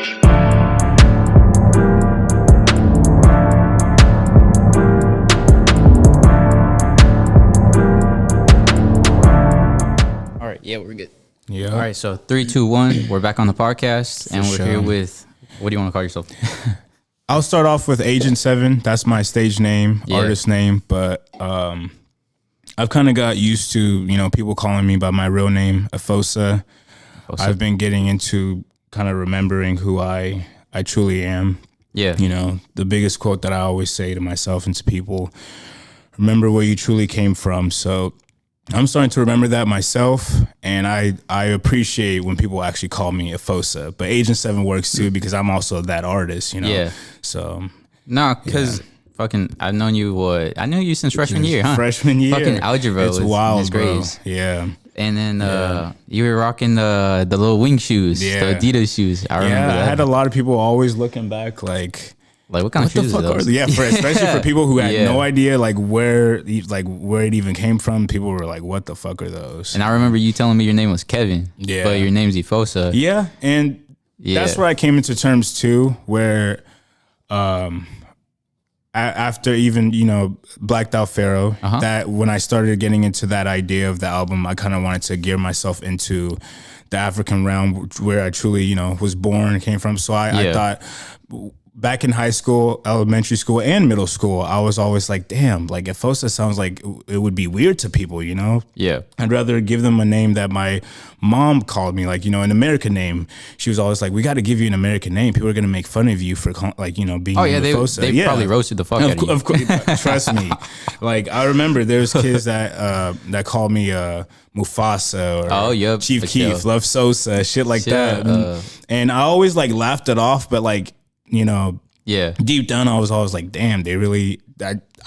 All right, yeah, we're good. Yeah. All right, so 3, 2, 1. We're back on the podcast, and we're here with. What do you want to call yourself? I'll start off with Agent 7. That's my stage name, artist name. But I've kind of got used to, people calling me by my real name, Efosa. I've been getting into kind of remembering who I truly am. Yeah. The biggest quote that I always say to myself and to people, remember where you truly came from. So I'm starting to remember that myself, and I appreciate when people actually call me Efosa. But Agent 7 works too because I'm also that artist, Yeah. So No, because fucking, I've known you. I knew you since freshman year, huh? Freshman year. Fucking algebra. It's wild, was bro. grades. Yeah. And then you were rocking the little wing shoes, the Adidas shoes. I remember that. I had a lot of people always looking back like what kind of shoes are those? Yeah, especially for people who had no idea where it even came from. People were like, "What the fuck are those?" And I remember you telling me your name was Kevin, but your name's Efosa. Yeah, and that's where I came into terms too, where after even Blacked Out Pharoah, that when I started getting into that idea of the album, I kind of wanted to gear myself into the African realm where I truly was born and came from. So I thought, back in high school, elementary school, and middle school, I was always like, damn, like Efosa sounds like it would be weird to people, Yeah. I'd rather give them a name that my mom called me, like, an American name. She was always like, we got to give you an American name. People are going to make fun of you for, being Efosa. They probably roasted the fuck out of you. Of course, trust me. Like, I remember there's kids that called me Mufasa or Chief Keef, Love Sosa, shit like that. And I always laughed it off, but deep down I was always like, damn, they really,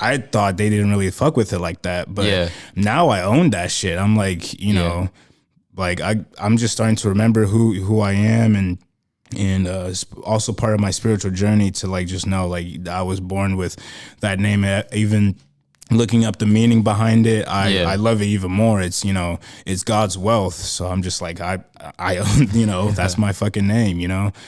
I thought they didn't really fuck with it like that. But now I own that shit. I'm like, I'm just starting to remember who I am, and it's also part of my spiritual journey to just know I was born with that name. Even looking up the meaning behind it, I love it even more. It's it's God's wealth, so I'm just like I own that's my fucking name,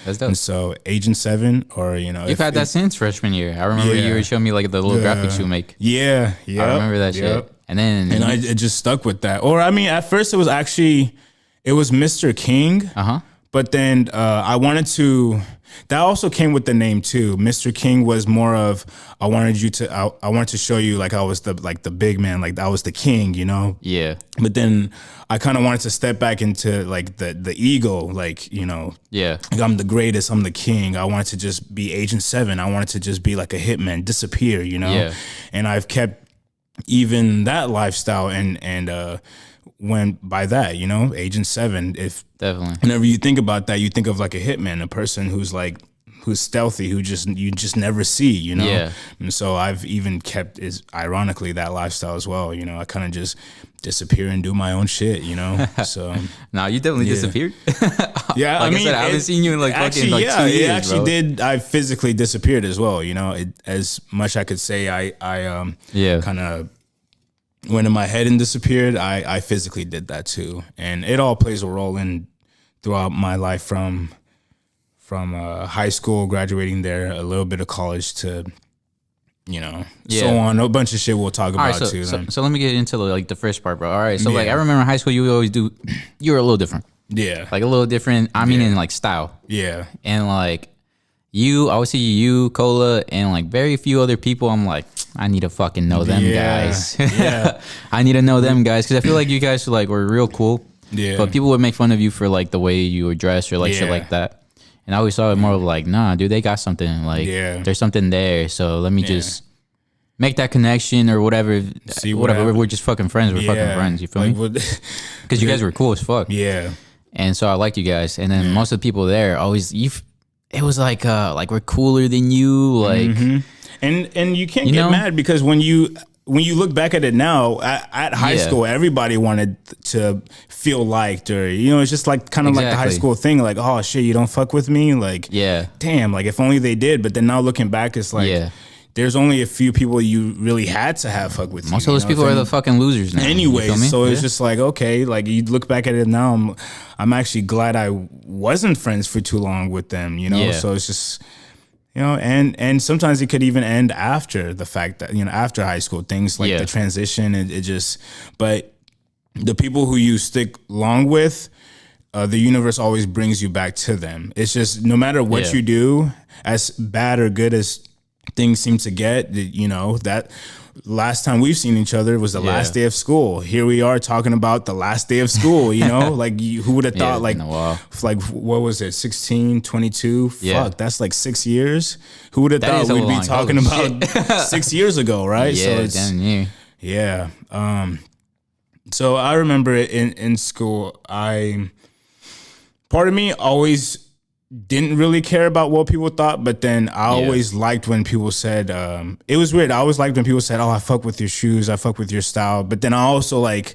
That's dope. And so Agent 7, or you've had that since freshman year. I remember you were showing me the little graphics you make. Yeah, I remember that shit. And then it just stuck with that. Or I mean, at first it was Mr. King. But then I wanted to. That also came with the name too. Mr. King was more of I wanted to show you I was the big man, I was the king, Yeah. But then I kind of wanted to step back into the ego, Yeah. I'm the greatest, I'm the king. I wanted to just be Agent 7. I wanted to just be like a hitman, disappear, Yeah. And I've kept even that lifestyle and went by that, Agent 7. If definitely whenever you think about that, you think of a hitman, a person who's stealthy, you just never see, Yeah. And so I've even kept ironically that lifestyle as well. I kind of just disappear and do my own shit, So no, you definitely disappeared. Yeah, I said, I haven't seen you in actually, 2 years. It actually bro. did. I physically disappeared as well. As much I could say, I kind of went in my head and disappeared. I physically did that too, and it all plays a role in throughout my life from high school, graduating there, a little bit of college to so on, a bunch of shit we'll talk about too. So let me get into the first part, bro. All right, so I remember in high school you were a little different. Yeah, a little different. I mean, in style. Yeah, and I would see you, Cola, and very few other people. I'm like, I need to fucking know them guys. Yeah, I need to know them guys because I feel like you guys were real cool. Yeah, but people would make fun of you for the way you were dressed or shit like that. And I always saw it more of nah, dude, they got something. There's something there. So let me just make that connection or whatever. See whatever. We're just fucking friends. We're fucking friends. You feel me? Because you guys were cool as fuck. Yeah. And so I liked you guys. And then most of the people there always, it was we're cooler than you. And you can't get mad because when you look back at it now, at high school, everybody wanted to feel liked, or it's just kind of like the high school thing, oh shit, you don't fuck with me, damn, if only they did. But then now looking back, it's there's only a few people you really had to have fuck with. Most of those people are the fucking losers now. Anyway, so it's just like, okay, like you look back at it now, I'm actually glad I wasn't friends for too long with them, you know? Yeah. So it's just, you know, and sometimes it could even end after the fact that, you know, after high school, things like the transition, it just, but the people who you stick long with, the universe always brings you back to them. It's just no matter what you do, as bad or good as things seem to get, you know, that last time we've seen each other was the last day of school. Here we are talking about the last day of school, you know, like who would have thought like what was it? 16, 22. Fuck, that's like 6 years. Who would have thought we'd be talking about 6 years ago, right? Yeah, so it's, damn near. Yeah. So I remember in school, part of me always didn't really care about what people thought, but then I always liked when people said, it was weird. I always liked when people said, oh, I fuck with your shoes, I fuck with your style. But then I also like,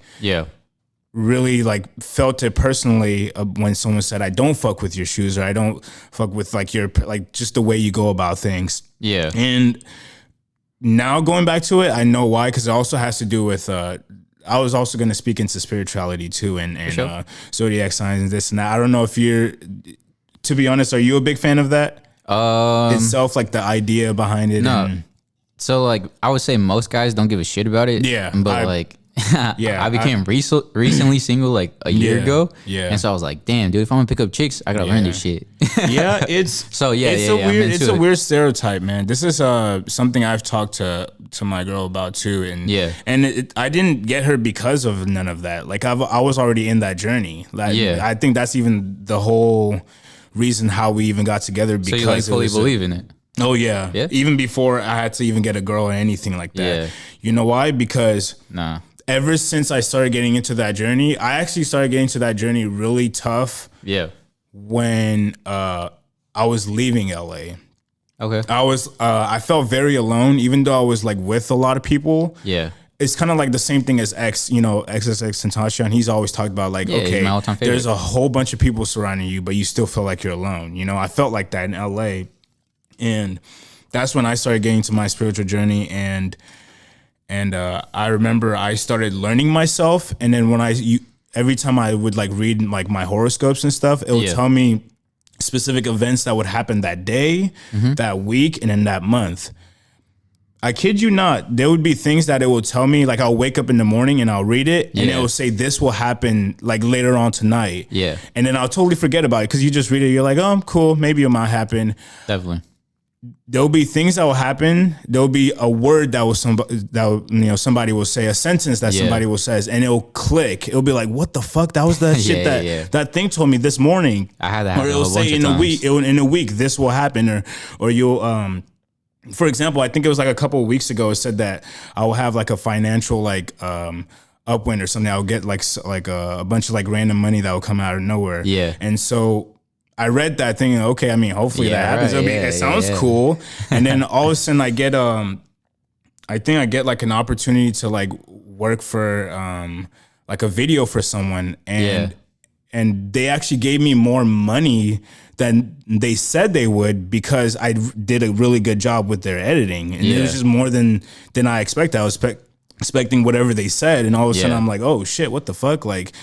really like felt it personally when someone said, I don't fuck with your shoes, or I don't fuck with like your, like just the way you go about things. Yeah. And now going back to it, I know why, because it also has to do with, I was also going to speak into spirituality too, and zodiac signs and this and that. I don't know if you're, to be honest, are you a big fan of that itself, like the idea behind it? No. So like I would say most guys don't give a shit about it. Yeah. But I became recently single like a year ago. Yeah. And so I was like, damn, dude, if I'm gonna pick up chicks, I gotta learn this shit. It's a weird stereotype, man. This is something I've talked to my girl about too, and I didn't get her because of none of that. Like I was already in that journey. Like, I think that's even the whole reason how we even got together. Because so you like fully believe in it. Oh yeah. Even before I had to even get a girl or anything like that. Yeah. You know why? Because ever since I started getting into that journey, I actually started getting to that journey really tough. Yeah. When I was leaving LA. Okay. I felt very alone, even though I was like with a lot of people. Yeah. It's kind of like the same thing as XXX and he's always talked about like, okay, there's a whole bunch of people surrounding you, but you still feel like you're alone. You know, I felt like that in LA. And that's when I started getting to my spiritual journey, and I remember I started learning myself, and then when every time I would like read like my horoscopes and stuff, it would tell me specific events that would happen that day, that week, and in that month. I kid you not, there would be things that it will tell me, like I'll wake up in the morning and I'll read it, and it will say this will happen like later on tonight. Yeah. And then I'll totally forget about it because you just read it, you're like, oh, cool, maybe it might happen. Definitely. There'll be things that will happen. There'll be a word somebody will say, a sentence that somebody will says, and it'll click. It'll be like, what the fuck? That was the shit that thing told me this morning. I had that. Or it'll say in a week this will happen, or you'll for example, I think it was like a couple of weeks ago, it said that I will have like a financial like upwind or something. I'll get like a bunch of like random money that will come out of nowhere. Yeah. And so I read that thing, okay, I mean, hopefully that happens. Right. It sounds cool. And then all of a sudden I get I think I get like an opportunity to like work for like a video for someone, and they actually gave me more money than they said they would because I did a really good job with their editing, and it was just more than I expected. I was expecting whatever they said, and all of a sudden I'm like, oh shit, what the fuck, like.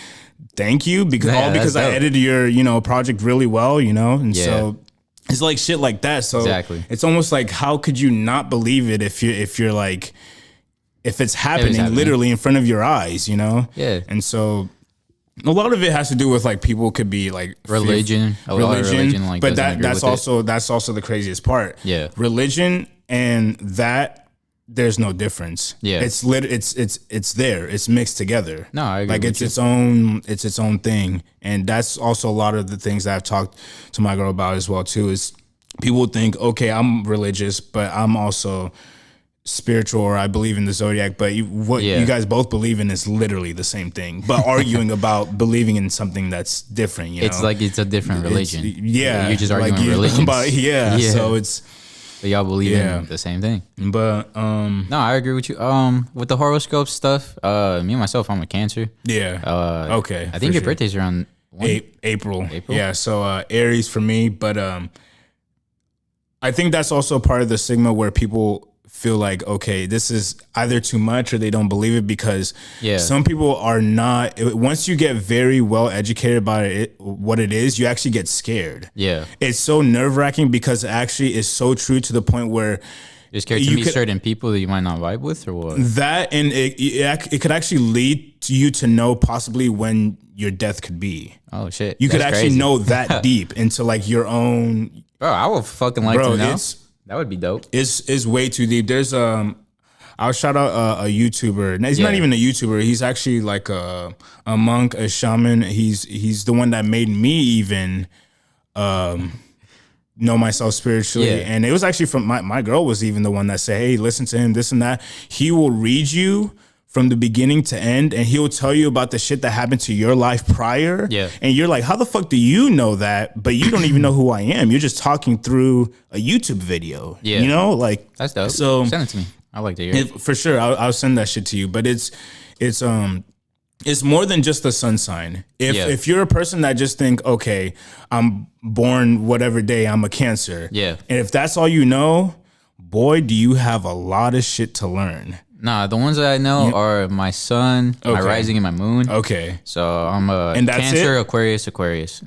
Thank you, because I edited your project really well, and so it's like shit like that. So it's almost like, how could you not believe it if you're like, if it's happening literally in front of your eyes, Yeah. And so a lot of it has to do with like people could be like religion, like, but that's also the craziest part. Yeah, religion and that. There's no difference. Yeah, it's there. It's mixed together. No, I agree. Like it's its own thing, and that's also a lot of the things that I've talked to my girl about as well too. Is people think, okay, I'm religious, but I'm also spiritual, or I believe in the zodiac. But what you guys both believe in is literally the same thing, but arguing about believing in something that's different. It's like it's a different religion. You're just arguing like religions. So it's. But y'all believe in the same thing. But no, I agree with you. With the horoscope stuff, me and myself, I'm a Cancer. Yeah. Okay. I think your birthday's around April. Yeah. So Aries for me, but I think that's also part of the stigma where people feel like, okay, this is either too much or they don't believe it, because some people are not, once you get very well educated about what it is, you actually get scared. Yeah. It's so nerve-wracking because it actually is so true to the point where you're scared to meet certain people that you might not vibe with, or what? That, and it could actually lead to you to know possibly when your death could be. Oh shit. You could actually know that deep into like your own. Bro, I would fucking like to know. That would be dope. It's way too deep. There's I'll shout out a YouTuber. He's not even a YouTuber. He's actually like a monk, a shaman. He's the one that made me even know myself spiritually. And it was actually from my girl was even the one that said, hey, listen to him, this and that. He will read you from the beginning to end, and he'll tell you about the shit that happened to your life prior. Yeah. And you're like, how the fuck do you know that? But you don't even know who I am. You're just talking through a YouTube video. Yeah. You know, like, that's dope. So send it to me. I like to hear it. For sure. I'll send that shit to you. But it's more than just the sun sign. If you're a person that just think, okay, I'm born whatever day, I'm a Cancer. Yeah. And if that's all you know, boy, do you have a lot of shit to learn. Nah, the ones that I know are my sun, my rising, and my moon. Okay. So I'm a Cancer, Aquarius.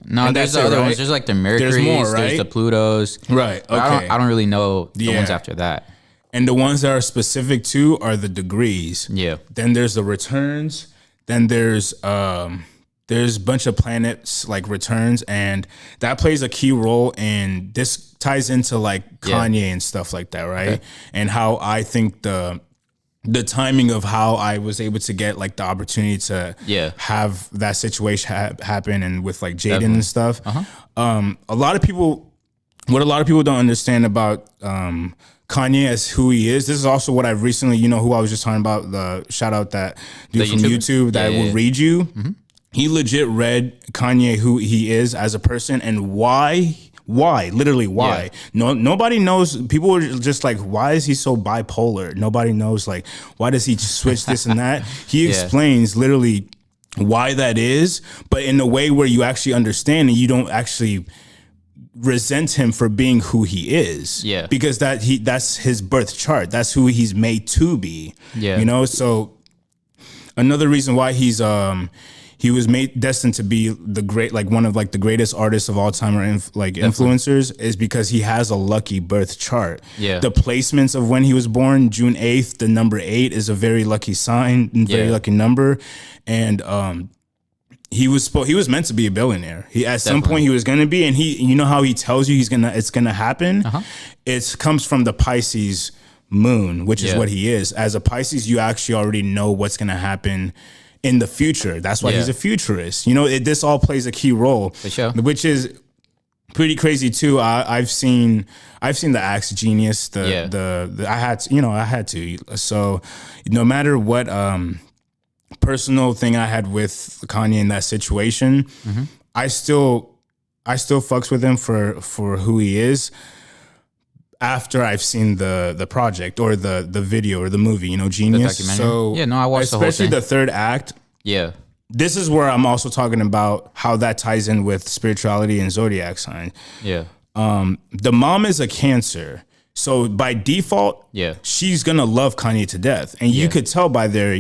No, and there's the other ones. There's like the Mercury's, there's more, right? There's the Plutos. Right, okay. I don't really know the ones after that. And the ones that are specific to are the degrees. Yeah. Then there's the returns. Then there's a bunch of planets like returns, and that plays a key role in this. Ties into like Kanye and stuff like that, right? Okay. And how I think the timing of how I was able to get like the opportunity to have that situation happen, and with like Jaden and stuff. A lot of people don't understand about Kanye as who he is. This is also what I've recently, who I was just talking about, the shout out that dude from YouTube that will read you. Mm-hmm. He legit read Kanye who he is as a person and why, literally why. Nobody knows. People are just like, why is he so bipolar? Nobody knows, like, why does he switch this and that? He explains literally why that is, but in a way where you actually understand and you don't actually resent him for being who he is. Yeah. Because that's his birth chart. That's who he's made to be. Yeah. So another reason why he was destined to be one of the greatest artists of all time, or influencers, is because he has a lucky birth chart. Yeah. The placements of when he was born, June 8th, the number 8 is a very lucky sign, very lucky number. And he was meant to be a billionaire. At some point he was going to be, and how he tells you it's going to happen. It comes from the Pisces moon, which is what he is. As a Pisces, you actually already know what's going to happen in the future. That's why he's a futurist. This all plays a key role, for sure. Which is pretty crazy too. I've seen the Axe Genius. I had to. So no matter what personal thing I had with Kanye in that situation, I still fucks with him for who he is. After I've seen the project or the video or the movie, Genius. So I watched the whole thing. Especially the third act. Yeah. This is where I'm also talking about how that ties in with spirituality and zodiac sign. Yeah. The mom is a Cancer. So by default, she's gonna love Kanye to death. And you could tell by their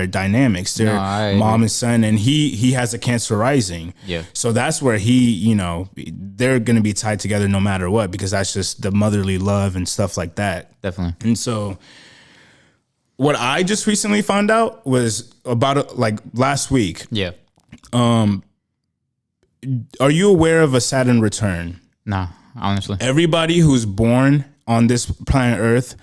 dynamics, their mom and son, and he has a Cancer rising. Yeah. So that's where they're gonna be tied together no matter what, because that's just the motherly love and stuff like that. Definitely. And so what I just recently found out was about last week. Yeah. Are you aware of a Saturn return? Nah, honestly. Everybody who's born on this planet Earth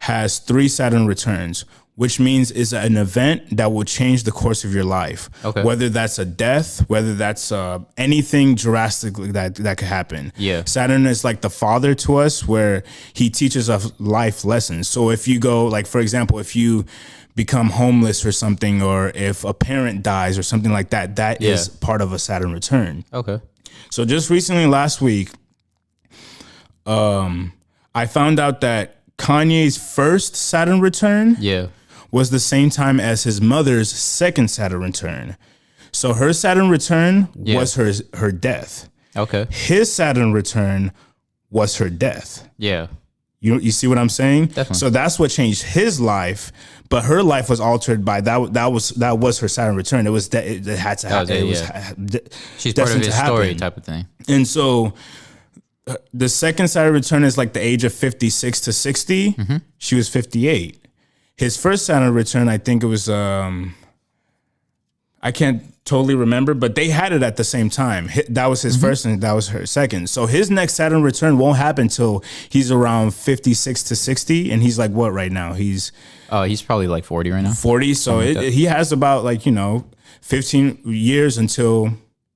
has 3 Saturn returns, which means it's an event that will change the course of your life. Okay. Whether that's a death, whether that's anything drastically that could happen. Yeah. Saturn is like the father to us, where he teaches us life lessons. So if you go, for example, if you become homeless or something, or if a parent dies or something like that, that is part of a Saturn return. Okay. So just recently, last week, I found out that Kanye's first Saturn return was the same time as his mother's second Saturn return. So her Saturn return was her death. Okay. His Saturn return was her death. Yeah. You see what I'm saying? Definitely. So that's what changed his life, but her life was altered by that. That was her Saturn return. It was that it had to happen. She's part of his story type of thing. And so the second Saturn return is like the age of 56 to 60. Mm-hmm. She was 58. His first Saturn return, I think it was I can't totally remember, but they had it at the same time. That was his first and that was her second. So his next Saturn return won't happen till he's around 56 to 60. And he's like, what right now? He's probably like 40 right now. 40. So he has about 15 years until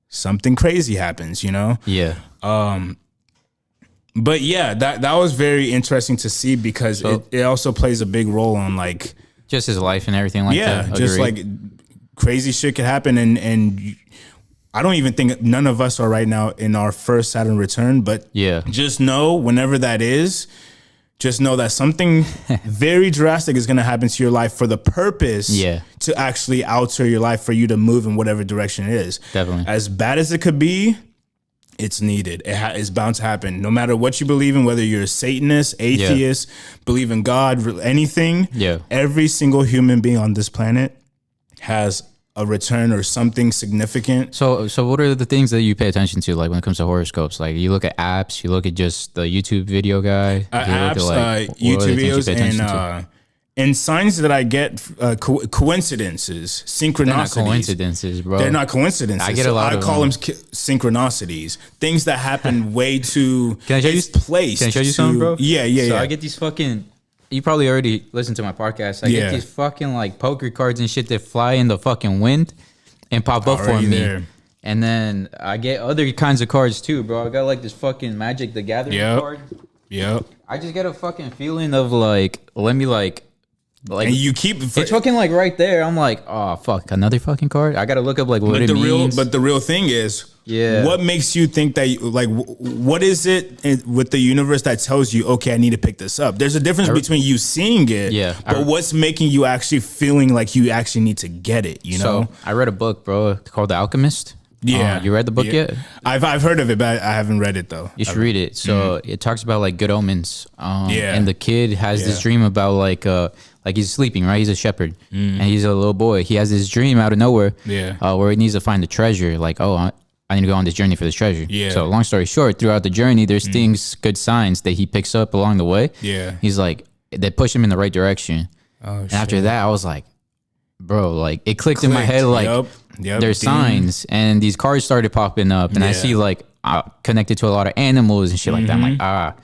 something crazy happens, Yeah. But yeah, that was very interesting to see because it also plays a big role on like just his life and everything like that. Yeah, just like crazy shit could happen, and I don't even think none of us are right now in our first Saturn return. But just know whenever that is, just know that something very drastic is going to happen to your life for the purpose to actually alter your life for you to move in whatever direction it is. Definitely, as bad as it could be. It's needed. It's bound to happen. No matter what you believe in, whether you're a Satanist, atheist, believe in God, anything, every single human being on this planet has a return or something significant. So what are the things that you pay attention to, like when it comes to horoscopes? Like you look at apps, you look at just the YouTube video guy, apps, YouTube videos, and signs that I get, coincidences, synchronicities. They're not coincidences, bro. They're not coincidences. I get a lot of them. I call them synchronicities. Things that happen way too Can I show you something, bro? Yeah. So I get these fucking... You probably already listened to my podcast. I get these fucking like poker cards and shit that fly in the fucking wind and pop up for me. There. And then I get other kinds of cards too, bro. I got like this fucking Magic the Gathering card. Yep. I just get a fucking feeling of like, let me like and you keep it's fucking like right there. I'm like, oh fuck, another fucking card. I gotta look up like what it means. But the real thing is, what makes you think that what is it with the universe that tells you, okay, I need to pick this up? There's a difference between you seeing it, but what's making you actually feeling like you actually need to get it? So I read a book, bro, called The Alchemist. Yeah, you read the book yet? I've heard of it, but I haven't read it though. You should read it. So it talks about like good omens. And the kid has this dream about like he's sleeping, right? He's a shepherd, and he's a little boy. He has this dream out of nowhere, where he needs to find the treasure. Like, I need to go on this journey for this treasure. Yeah. So long story short, throughout the journey, there's things, good signs that he picks up along the way. Yeah. He's like, they push him in the right direction. And after that, I was like, bro, like it clicked in my head, like there's signs, and these cards started popping up, and I see like connected to a lot of animals and shit like that. I'm like,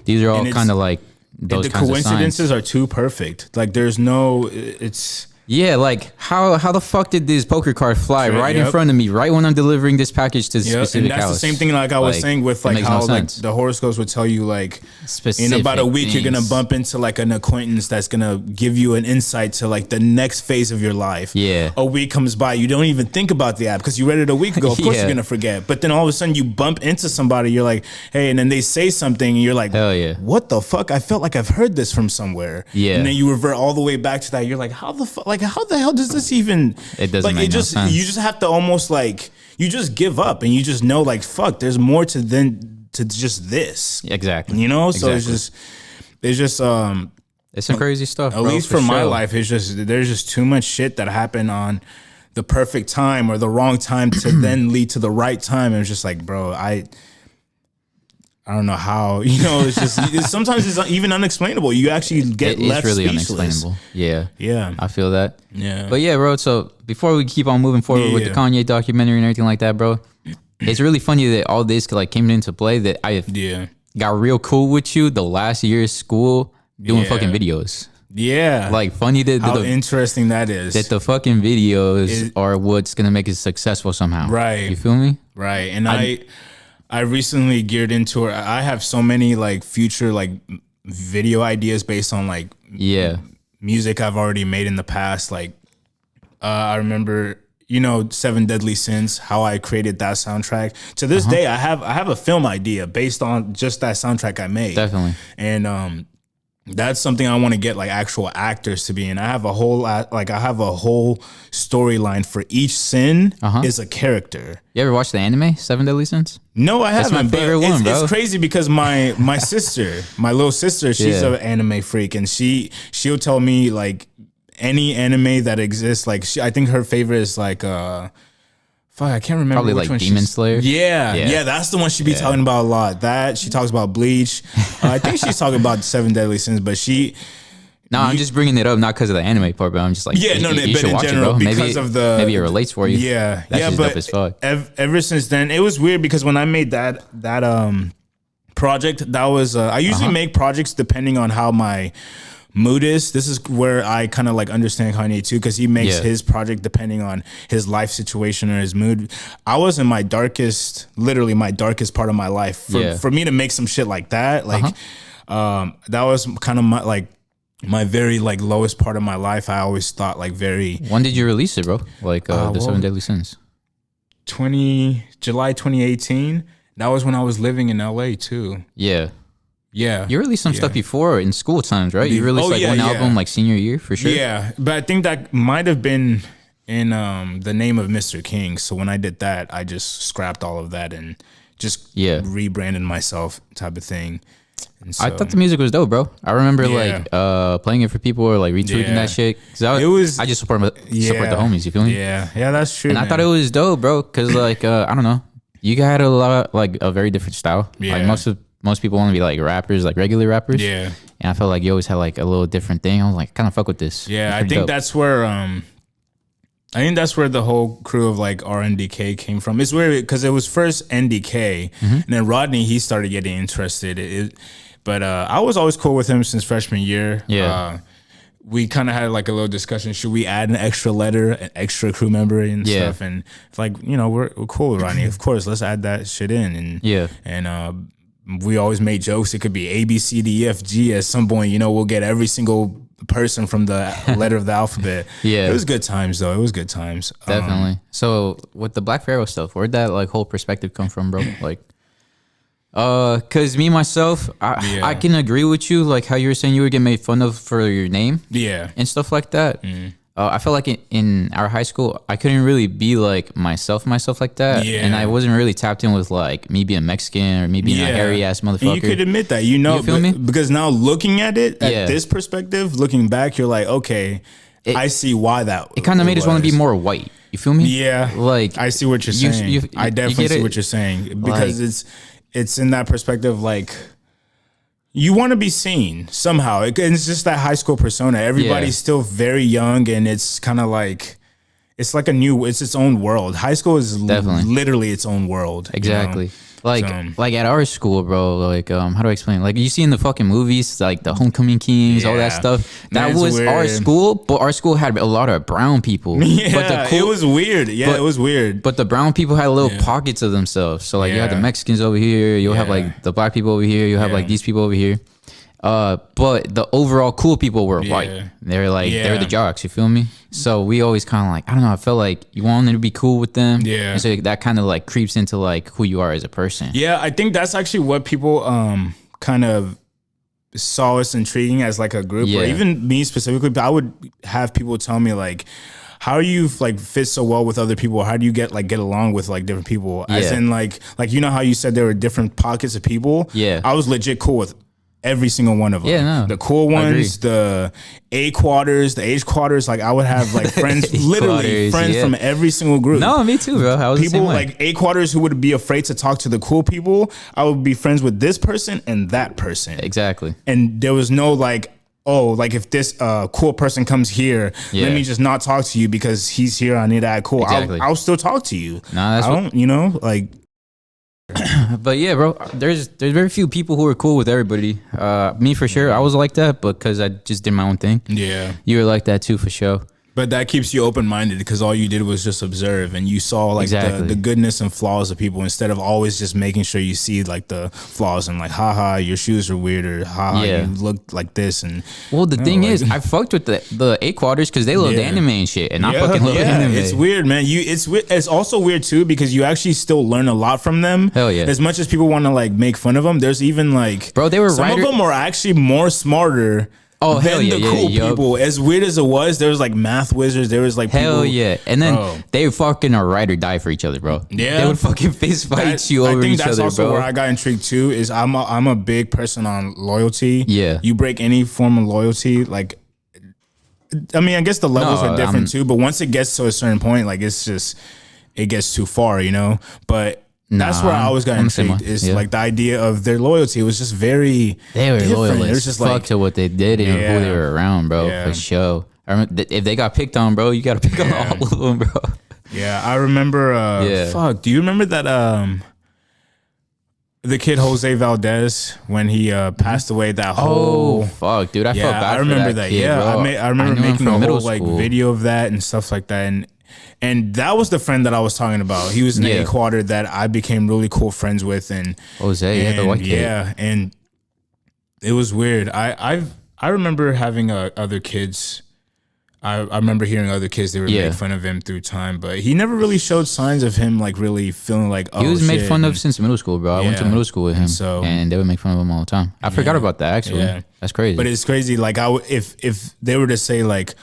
these are all kind of like those kinds of signs. The coincidences are too perfect. Like there's no, it's. Yeah, like how the fuck did this poker card fly right in front of me, right when I'm delivering this package to the specific house? And that's the same thing like I was saying with like how like the horoscopes would tell you like specific in about a week you're gonna bump into like an acquaintance that's gonna give you an insight to like the next phase of your life. Yeah. A week comes by, you don't even think about the app because you read it a week ago. Of course you're gonna forget. But then all of a sudden you bump into somebody, you're like, hey, and then they say something and you're like, hell yeah, what the fuck? I felt like I've heard this from somewhere. Yeah. And then you revert all the way back to that. You're like, how the fuck? Like how the hell does this even? It doesn't make no sense. You just have to almost like you just give up and you just know like fuck. There's more to just this. Exactly. You know. So it's just it's some crazy stuff. At least for my life, it's just there's just too much shit that happened on the perfect time or the wrong time to then lead to the right time. And it's just like, bro, I don't know how, it's just, sometimes it's even unexplainable. You actually get left really speechless. Unexplainable. Yeah. Yeah. I feel that. Yeah. But yeah, bro, so before we keep on moving forward with the Kanye documentary and everything like that, bro, it's really funny that all this like came into play that I got real cool with you the last year of school doing fucking videos. Yeah. Like funny that how interesting that is. That the fucking videos are what's going to make it successful somehow. Right. You feel me? Right. And I recently geared into it. I have so many like future like video ideas based on like music I've already made in the past. Like I remember, 7 Deadly Sins, how I created that soundtrack. To this day, I have a film idea based on just that soundtrack I made. Definitely. And that's something I want to get like actual actors to be in. I have a whole storyline for each sin is a character. You ever watch the anime 7 Deadly Sins? No, I haven't. That's my favorite one, bro. It's crazy because my sister, my little sister, she's an anime freak, and she'll tell me like any anime that exists. Like I think her favorite is like I can't remember. Probably which like Demon Slayer. Yeah, that's the one she be talking about a lot. That she talks about Bleach. I think she's talking about 7 Deadly Sins, but I'm just bringing it up not because of the anime part, but I'm just like, you but should in watch general, it, bro. because of the maybe it relates for you. Yeah, that's just but dope as fuck. Ever since then, it was weird because when I made that project, that was I usually make projects depending on how my mood is. This is where I kind of like understand Kanye too, because he makes his project depending on his life situation or his mood. I was in literally my darkest part of my life. For me to make some shit like that, like that was kind of my very like lowest part of my life. I always thought like very. When did you release it, bro? Like the 7 Deadly Sins. July 2018. That was when I was living in LA too. Yeah. Yeah. You released some stuff before in school times, right? You released one album like senior year for sure. Yeah, but I think that might have been in the name of Mr. King. So when I did that, I just scrapped all of that and just rebranded myself type of thing. And so, I thought the music was dope, bro. I remember like playing it for people or like retweeting that shit. I just support the homies. You feel me? Yeah, that's true. And I thought it was dope, bro, because like I don't know, you had a very different style. Yeah. Like most people want to be like rappers, like regular rappers. Yeah. And I felt like you always had like a little different thing. I was like, kind of fuck with this. Yeah, I think that's where the whole crew of like RNDK came from. It's weird because it was first NDK, and then Rodney, he started getting interested. But I was always cool with him since freshman year. Yeah. We kind of had like a little discussion. Should we add an extra letter, an extra crew member and stuff? And it's like, we're cool with Rodney. Of course, let's add that shit in. And we always made jokes. It could be A, B, C, D, E, F, G. At some point, we'll get every single person from the letter of the alphabet. Yeah. It was good times, though. It was good times. Definitely. So with the Black Pharaoh stuff, where'd that like whole perspective come from, bro? Like, cause me myself, I can agree with you. Like how you were saying you would get made fun of for your name, and stuff like that. I felt like in our high school, I couldn't really be like myself like that, and I wasn't really tapped in with like me being Mexican or me being a hairy ass motherfucker. And you could admit that, you feel me? Because now looking at it at this perspective, looking back, you're like, okay, I see why that. It kind of made us want to be more white. You feel me? Yeah, like I see what you're saying. I definitely see what you're saying because it's in that perspective, like. You want to be seen somehow. It's just that high school persona. Everybody's still very young, and it's kind of like it's its own world. High school is literally its own world. Exactly. Like at our school, bro. Like how do I explain? Like you see in the fucking movies, like the Homecoming Kings, all that stuff. That was weird. Our school, but our school had a lot of brown people. But it was weird. It was weird. But the brown people had little pockets of themselves. So like you had the Mexicans over here, you'll have like the black people over here, you have like these people over here. But the overall cool people were white. They're like they're the jocks. You feel me? So we always kind of like, I don't know. I felt like you wanted to be cool with them. Yeah. And so that kind of like creeps into like who you are as a person. Yeah, I think that's actually what people kind of saw us intriguing as like a group, or even me specifically. But I would have people tell me like, how do you like fit so well with other people? How do you get along with like different people? As in like how you said there were different pockets of people. Yeah, I was legit cool with every single one of them. Yeah, no, the cool ones, the A quarters, the H quarters. Like I would have like friends, literally friends from every single group. No, me too, bro. I was people the same way. Like A quarters who would be afraid to talk to the cool people. I would be friends with this person and that person. Exactly. And there was no like, oh, like if this cool person comes here, let me just not talk to you because he's here. I need to act cool. Exactly. I'll still talk to you. Nah, that's like. But yeah, bro, there's very few people who are cool with everybody. Me for sure, I was like that, but because I just did my own thing. Yeah, you were like that too for sure. But that keeps you open-minded because all you did was just observe and you saw like the goodness and flaws of people instead of always just making sure you see like the flaws and like, haha, your shoes are weird or haha, you look like this. And the thing is, I fucked with the A-Quaders because they love the anime and shit, and I fucking love anime. It's weird, man. It's also weird too because you actually still learn a lot from them. Hell yeah. As much as people want to like make fun of them, there's even like, bro, they were some of them are actually more smarter. Oh, hell yeah, the cool people. As weird as it was, there was like math wizards. There was like hell yeah, and then they fucking are ride or die for each other, bro. Yeah, they would fucking fist fight you over each other, bro. I think that's also where I got intrigued too. Is I'm a big person on loyalty. Yeah, you break any form of loyalty, like, I mean, I guess the levels are different too. But once it gets to a certain point, like it gets too far, you know. But that's where I always got intrigued. Is like the idea of their loyalty. It was just very. They were different. loyal. It was just fuck to what they did and who they were around, bro. For sure. I remember if they got picked on, bro, you got to pick on all of them, bro. Yeah, I remember. Fuck. Do you remember that? The kid Jose Valdez when he passed away. That whole fuck, dude. I felt bad. I remember for that. Kid, bro. I remember making a whole like video of that and stuff like that. And that was the friend that I was talking about. He was an A-Quader that I became really cool friends with. And Jose, the white kid. Yeah, and it was weird. I remember having other kids. I remember hearing other kids, they were make fun of him through time, but he never really showed signs of him like really feeling like, oh, he was made fun of since middle school, bro. I went to middle school with him, and they would make fun of him all the time. I forgot about that, actually. Yeah. That's crazy. But it's crazy. Like, if they were to say like,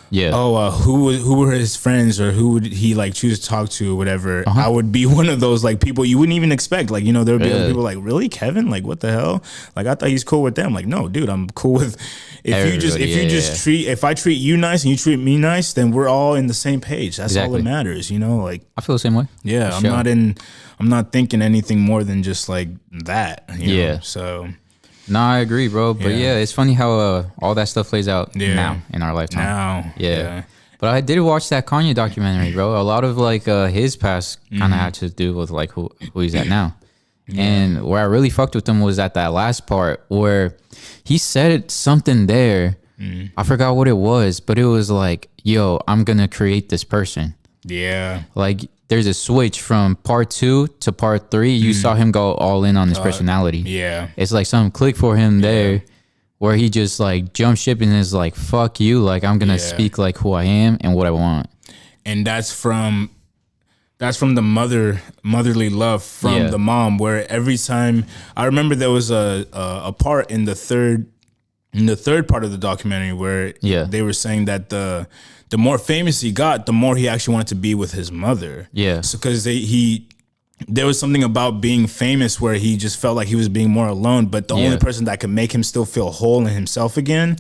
yeah, who were his friends or who would he like choose to talk to or whatever, I would be one of those like people you wouldn't even expect. Like, you know, there would be other people like, really, Kevin? Like, what the hell? Like, I thought he's cool with them. Like, no, dude, I'm cool with if I treat you nice and you treat me nice, then we're all in the same page. That's all that matters, you know? Like, I feel the same way. Yeah, I'm not thinking anything more than just like that. You know? So nah, I agree, bro. But it's funny how all that stuff plays out now in our lifetime. Yeah. But I did watch that Kanye documentary, bro. A lot of like his past kind of had to do with like who he's at now. And where I really fucked with him was at that last part where he said something there. I forgot what it was, but it was like, yo, I'm going to create this person. Yeah. Like, there's a switch from part 2 to part 3. You saw him go all in on his personality. Yeah. It's like something clicked for him there where he just like jumped ship and is like, fuck you. Like, I'm going to speak like who I am and what I want. And that's from the motherly love from the mom, where every time I remember there was a part in the third part of the documentary where they were saying that the more famous he got, the more he actually wanted to be with his mother. Yeah. So because there was something about being famous where he just felt like he was being more alone, but the only person that could make him still feel whole in himself again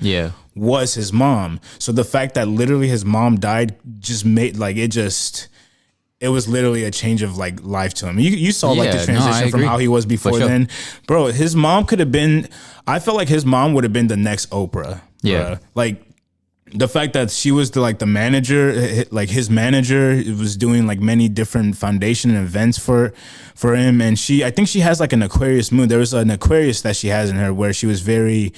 was his mom. So the fact that literally his mom died just made like it was literally a change of like life to him. You saw like the transition from how he was before then. Bro, his mom could have been, I felt like his mom would have been the next Oprah. Yeah. Like the fact that she was the manager, like his manager was doing like many different foundation events for him. And I think she has like an Aquarius moon. There was an Aquarius that she has in her where she was very,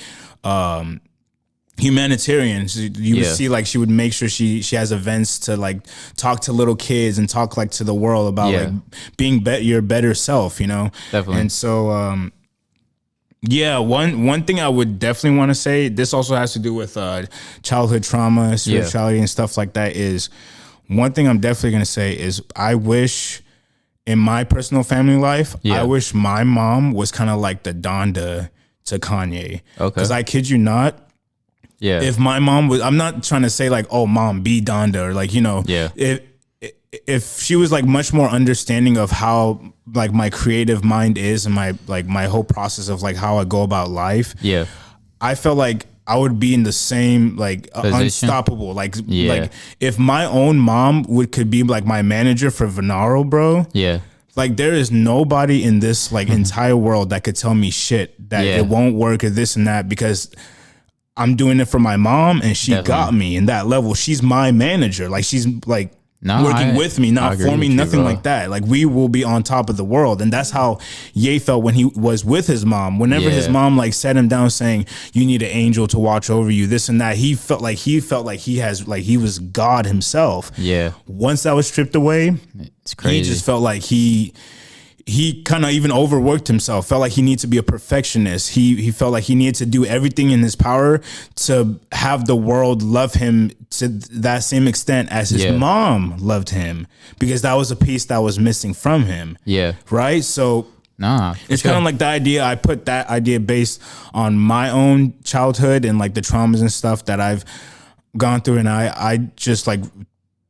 humanitarian. You would see like she would make sure she has events to like talk to little kids and talk like to the world about like being your better self, you know. Definitely. And so one thing I would definitely want to say, this also has to do with childhood trauma, spirituality and stuff like that, is one thing I'm definitely going to say is I wish in my personal family life, I wish my mom was kind of like the Donda to Kanye. Okay. Because I kid you not, if my mom was, I'm not trying to say like, oh, mom, be Donda, or like, you know, if she was like much more understanding of how like my creative mind is and my whole process of like how I go about life, I felt like I would be in the same like unstoppable. Like if my own mom could be like my manager for Venaro, bro. Yeah. Like there is nobody in this like entire world that could tell me shit that it won't work or this and that, because I'm doing it for my mom and she got me in that level. She's my manager. Like she's like, working with me, not for me, nothing like that. Like we will be on top of the world. And that's how Ye felt when he was with his mom. Whenever his mom like sat him down saying, you need an angel to watch over you, this and that, he felt like he was God himself. Yeah. Once that was stripped away, it's crazy. He just felt like he kind of even overworked himself, felt like he needed to be a perfectionist. He felt like he needed to do everything in his power to have the world love him to that same extent as his mom loved him, because that was a piece that was missing from him. Yeah. Right? So it's kind of like the idea, I put that idea based on my own childhood and like the traumas and stuff that I've gone through. And I just like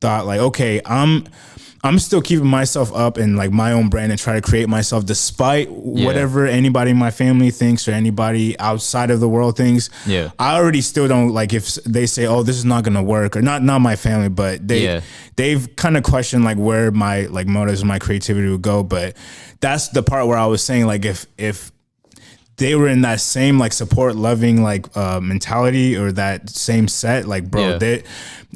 thought like, okay, I'm still keeping myself up in like my own brand and try to create myself despite whatever anybody in my family thinks or anybody outside of the world thinks. Yeah. I already still don't like if they say, oh, this is not going to work, or not my family, but they've kind of questioned like where my like motives and my creativity would go. But that's the part where I was saying like if they were in that same like support loving like mentality or that same set, like bro,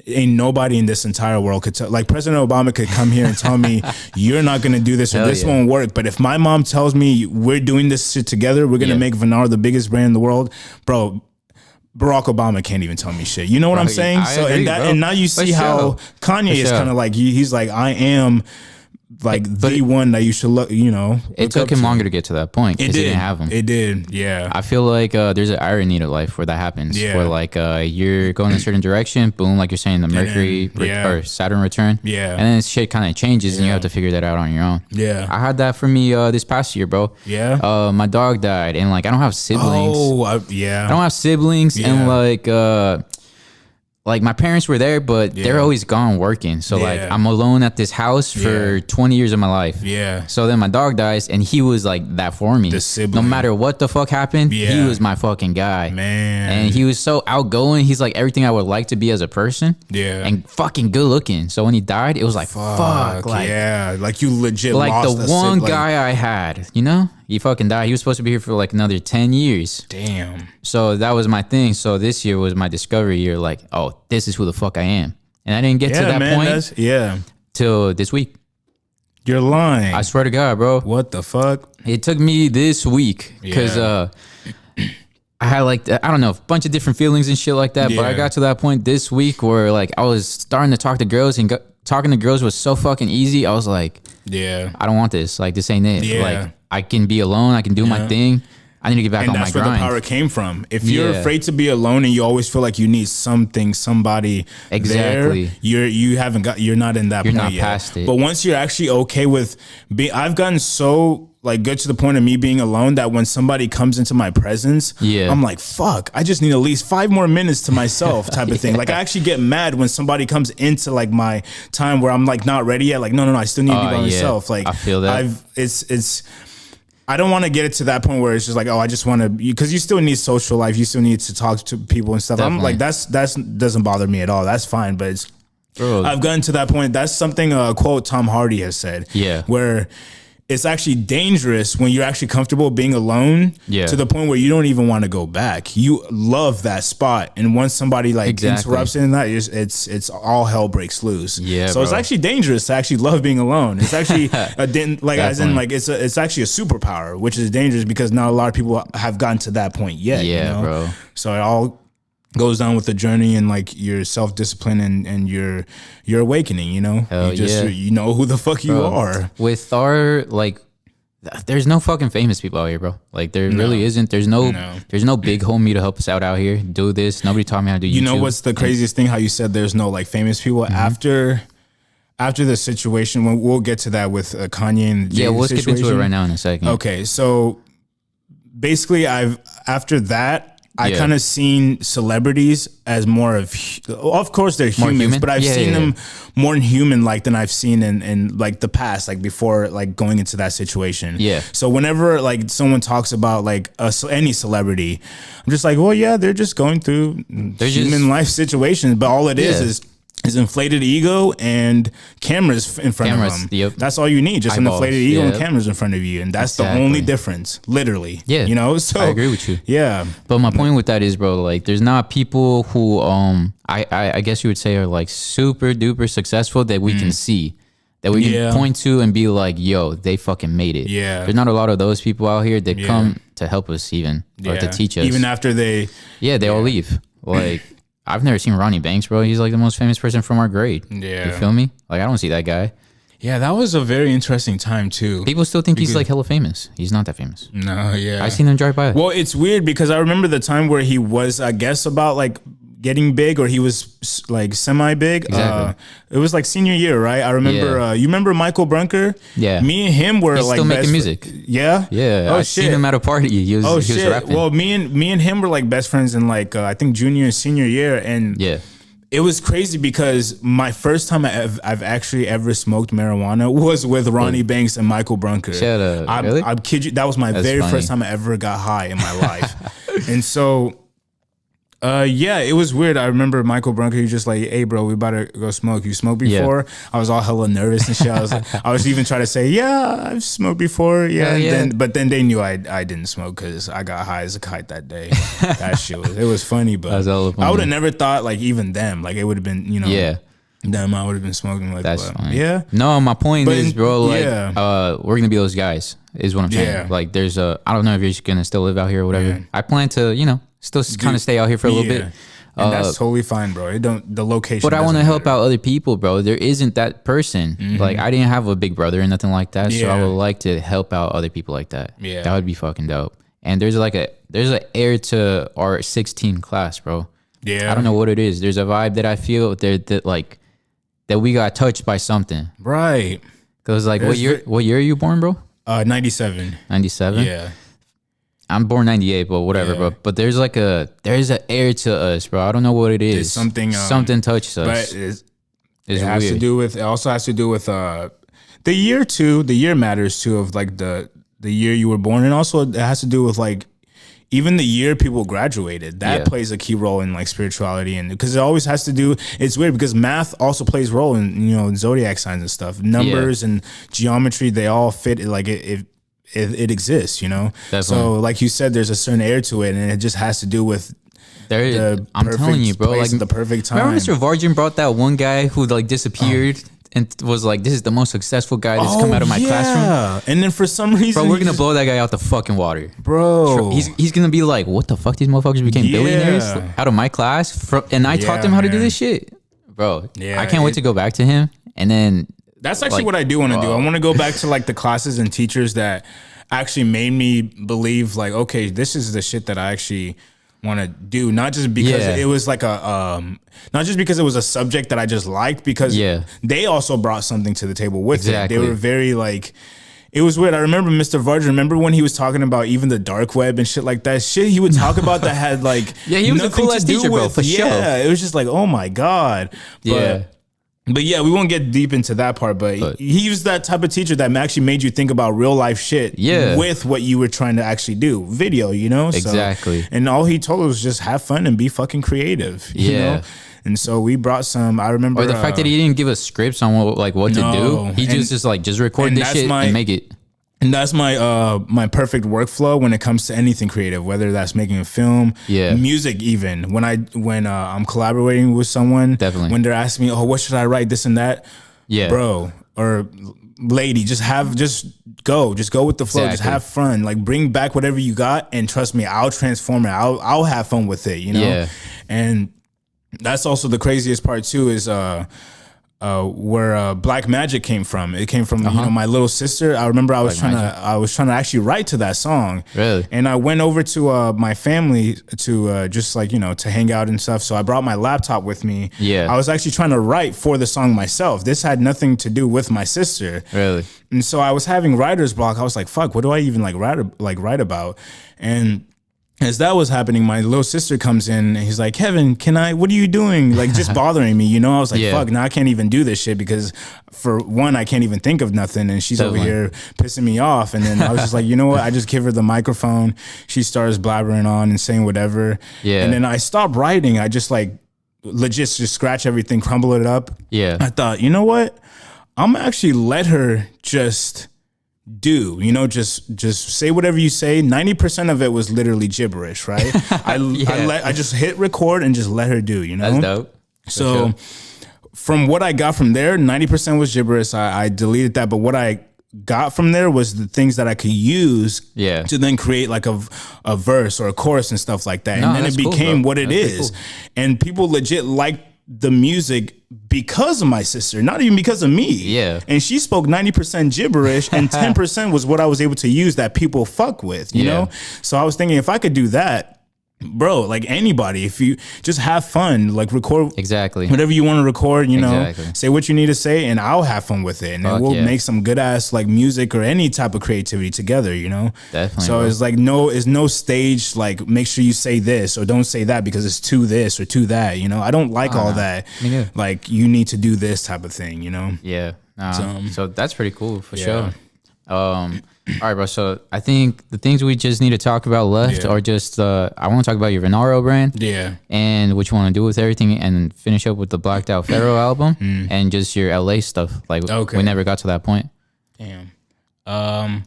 ain't nobody in this entire world could tell. Like President Obama could come here and tell me you're not gonna do this or this won't work. But if my mom tells me we're doing this shit together, we're gonna make Venara the biggest brand in the world, bro. Barack Obama can't even tell me shit. You know what I'm saying? And now you see how Kanye is kind of like he's like, I am like the one that you should look, you know. It took him longer to get to that point because he didn't have him. It did, yeah. I feel like there's an irony to life where that happens. Yeah. Where like you're going in a certain direction, boom, like you're saying, the Mercury or Saturn return. Yeah. And then shit kind of changes and you have to figure that out on your own. Yeah. I had that for me this past year, bro. Yeah. My dog died and like I don't have siblings. Oh, I don't have siblings and like my parents were there, but they're always gone working. So like I'm alone at this house for 20 years of my life. Yeah. So then my dog dies and he was like that for me. The sibling. No matter what the fuck happened, he was my fucking guy. Man. And he was so outgoing. He's like everything I would like to be as a person. Yeah. And fucking good looking. So when he died, it was like, fuck. Like, like you legit like lost the one guy I had, you know? He fucking died. He was supposed to be here for like another 10 years. Damn. So that was my thing. So this year was my discovery year. Like, oh, this is who the fuck I am. And I didn't get to that point till this week. You're lying. I swear to God, bro. What the fuck? It took me this week because I had like, I don't know, a bunch of different feelings and shit like that. But I got to that point this week where like I was starting to talk to girls and talking to girls was so fucking easy. I was like, I don't want this. Like, this ain't it. Yeah. Like, I can be alone. I can do my thing. I need to get back on my grind. And that's where the power came from. If you're afraid to be alone and you always feel like you need something, somebody there, you're not in that point yet. You're not past it. But once you're actually okay with I've gotten so like good to the point of me being alone that when somebody comes into my presence, I'm like, fuck, I just need at least 5 more minutes to myself type of thing. Like I actually get mad when somebody comes into like my time where I'm like not ready yet. Like, no, I still need to be by myself. Like I feel that. I don't want to get it to that point where it's just like, oh, I just want to, because you still need social life. You still need to talk to people and stuff. Definitely. I'm like, that's doesn't bother me at all. That's fine. But I've gotten to that point. That's something a quote Tom Hardy has said. Yeah. Where it's actually dangerous when you're actually comfortable being alone to the point where you don't even want to go back. You love that spot. And once somebody like interrupts in that, it's all hell breaks loose. Yeah. So it's actually dangerous to actually love being alone. It's actually it's actually a superpower, which is dangerous because not a lot of people have gotten to that point yet. Yeah, you know? Bro. So it all goes down with the journey and like your self-discipline and your awakening, you know. You know who the fuck you are. With our like there's no fucking famous people out here, bro. Like there really isn't. There's no big homie to help us out here. Do this. Nobody taught me how to do YouTube. You know what's the craziest thing? How you said there's no like famous people after the situation. When we'll get to that with Kanye and the Jaden we'll situation. Skip into it right now in a second. Okay, so basically after that I kind of seen celebrities as more of course they're humans, but I've seen them more human like than I've seen in like the past, like before like going into that situation. Yeah. So whenever like someone talks about like any celebrity, I'm just like, well, yeah, they're just going through human life situations, but all it is his inflated ego and cameras in front of him. Yep. That's all you need, just an inflated ego and cameras in front of you. And that's the only difference, literally. Yeah. You know, so I agree with you. Yeah. But my point with that is, bro, like there's not people who I guess you would say are like super duper successful that we can see. That we can point to and be like, yo, they fucking made it. Yeah. There's not a lot of those people out here that come to help us even or to teach us. Even after they all leave. Like I've never seen Ronnie Banks, bro. He's like the most famous person from our grade. Yeah. You feel me? Like I don't see that guy. Yeah, that was a very interesting time too. People still think he's like hella famous. He's not that famous. No, yeah. I seen him drive by. Well, it's weird because I remember the time where he was, I guess, about like getting big, or he was like semi-big. Exactly. It was like senior year, right? I remember. You remember Michael Brunker? Yeah. Me and him were He's like still making music. Yeah. Yeah. Oh I shit. seen him at a party. He was rapping. Well, me and him were like best friends in like I think junior and senior year, and it was crazy because my first time I've actually ever smoked marijuana was with Ronnie Banks and Michael Brunker. Shut up. Really? I kid you. That was my very first time I ever got high in my life. And so, it was weird. I remember Michael Brunker, he was just like, hey, bro, we about to go smoke. You smoked before? Yeah. I was all hella nervous and shit. I was even trying to say, yeah, I've smoked before. Yeah. But then they knew I didn't smoke because I got high as a kite that day. That shit was funny, but I would have never thought like even them, like it would have been, you know, them, I would have been smoking like that's that. Fine. Yeah. No, my point is, bro, like we're gonna be those guys, is what I'm saying. Yeah. Like there's I don't know if you're just gonna still live out here or whatever. Yeah. I plan to, you know, still kind of stay out here for a little bit. And that's totally fine, bro. The location. But I want to help out other people, bro. There isn't that person. Mm-hmm. Like I didn't have a big brother or nothing like that, so I would like to help out other people like that. Yeah, that would be fucking dope. And there's an air to our 16 class, bro. Yeah, I don't know what it is. There's a vibe that I feel that we got touched by something. Right. Cause like what year are you born, bro? 97. 97? Yeah. I'm born 98, but whatever, bro. But there's an air to us, bro. I don't know what it is. It's something touches us. But it also has to do with the year too. The year matters too, of like the year you were born, and also it has to do with like even the year people graduated. That plays a key role in like spirituality, and because it always has to do. It's weird because math also plays a role in, you know, zodiac signs and stuff. Numbers and geometry, they all fit. Like it exists, you know. Definitely. So like you said, there's a certain air to it, and it just has to do with. I'm telling you, bro. Like the perfect time. Remember Mr. Vargin brought that one guy who like disappeared. And was like, this is the most successful guy that's come out of my classroom. And then for some reason, bro, we're gonna blow that guy out the fucking water, bro. He's gonna be like, what the fuck? These motherfuckers became billionaires out of my class, and I taught them how to do this shit, bro. Yeah, I can't wait to go back to him. And then that's actually what I do want to do. I want to go back to like the classes and teachers that actually made me believe like, okay, this is the shit that I actually want to do, not just because it was like not just because it was a subject that I just liked, because they also brought something to the table with it. They were very like, it was weird. I remember Mr. Vargin, remember when he was talking about even the dark web and shit like that? Shit he would talk about that had like he was a cool ass teacher, bro, for sure. Yeah, it was just like, oh my God. But yeah, we won't get deep into that part, but he was that type of teacher that actually made you think about real life shit with what you were trying to actually do. Video, you know? Exactly. So, and all he told us was just have fun and be fucking creative, you know? And so we brought some, I remember. Or the fact that he didn't give us scripts on what to do. He just record this shit and make it. And that's my perfect workflow when it comes to anything creative, whether that's making a film, music, even when I'm collaborating with someone, definitely. When they're asking me, oh, what should I write, this and that, bro or lady, just go with the flow, just have fun, like bring back whatever you got, and trust me, I'll transform it. I'll have fun with it, you know. And that's also the craziest part too, is where Black Magic came from. It came from you know, my little sister. I remember I was trying to actually write to that song. Really? And I went over to my family to just like, you know, to hang out and stuff. So I brought my laptop with me. Yeah. I was actually trying to write for the song myself. This had nothing to do with my sister. Really? And so I was having writer's block. I was like, fuck, what do I even write about? And as that was happening, my little sister comes in and he's like, Kevin, what are you doing? Like, just bothering me, you know? I was like, fuck, now I can't even do this shit because for one, I can't even think of nothing. And she's over here pissing me off. And then I was just like, you know what? I just give her the microphone. She starts blabbering on and saying whatever. Yeah. And then I stopped writing. I just like legit just scratch everything, crumble it up. Yeah. I thought, you know what? I'm gonna actually let her just do, just say whatever you say. 90% of it was literally gibberish, right? I just hit record and just let her do, That's dope. So from what I got from there, 90% was gibberish. I deleted that, but what I got from there was the things that I could use to then create like a verse or a chorus and stuff like that. And then it became what it is. Cool. And people legit liked the music because of my sister, not even because of me. Yeah. And she spoke 90% gibberish and 10% was what I was able to use that people fuck with, you know? So I was thinking if I could do that, bro, like anybody, if you just have fun, like record exactly whatever you want to record, say what you need to say, and I'll have fun with it, and then we'll make some good ass like music or any type of creativity together, Definitely. So it's like no stage like make sure you say this or don't say that because it's to this or to that, I don't like all that. Like you need to do this type of thing, Yeah. So that's pretty cool for sure. All right, bro. So I think the things we just need to talk about left are just I want to talk about your Venaro brand, and what you want to do with everything, and finish up with the Blacked Out Pharoah album, and just your LA stuff. Like we never got to that point. Damn.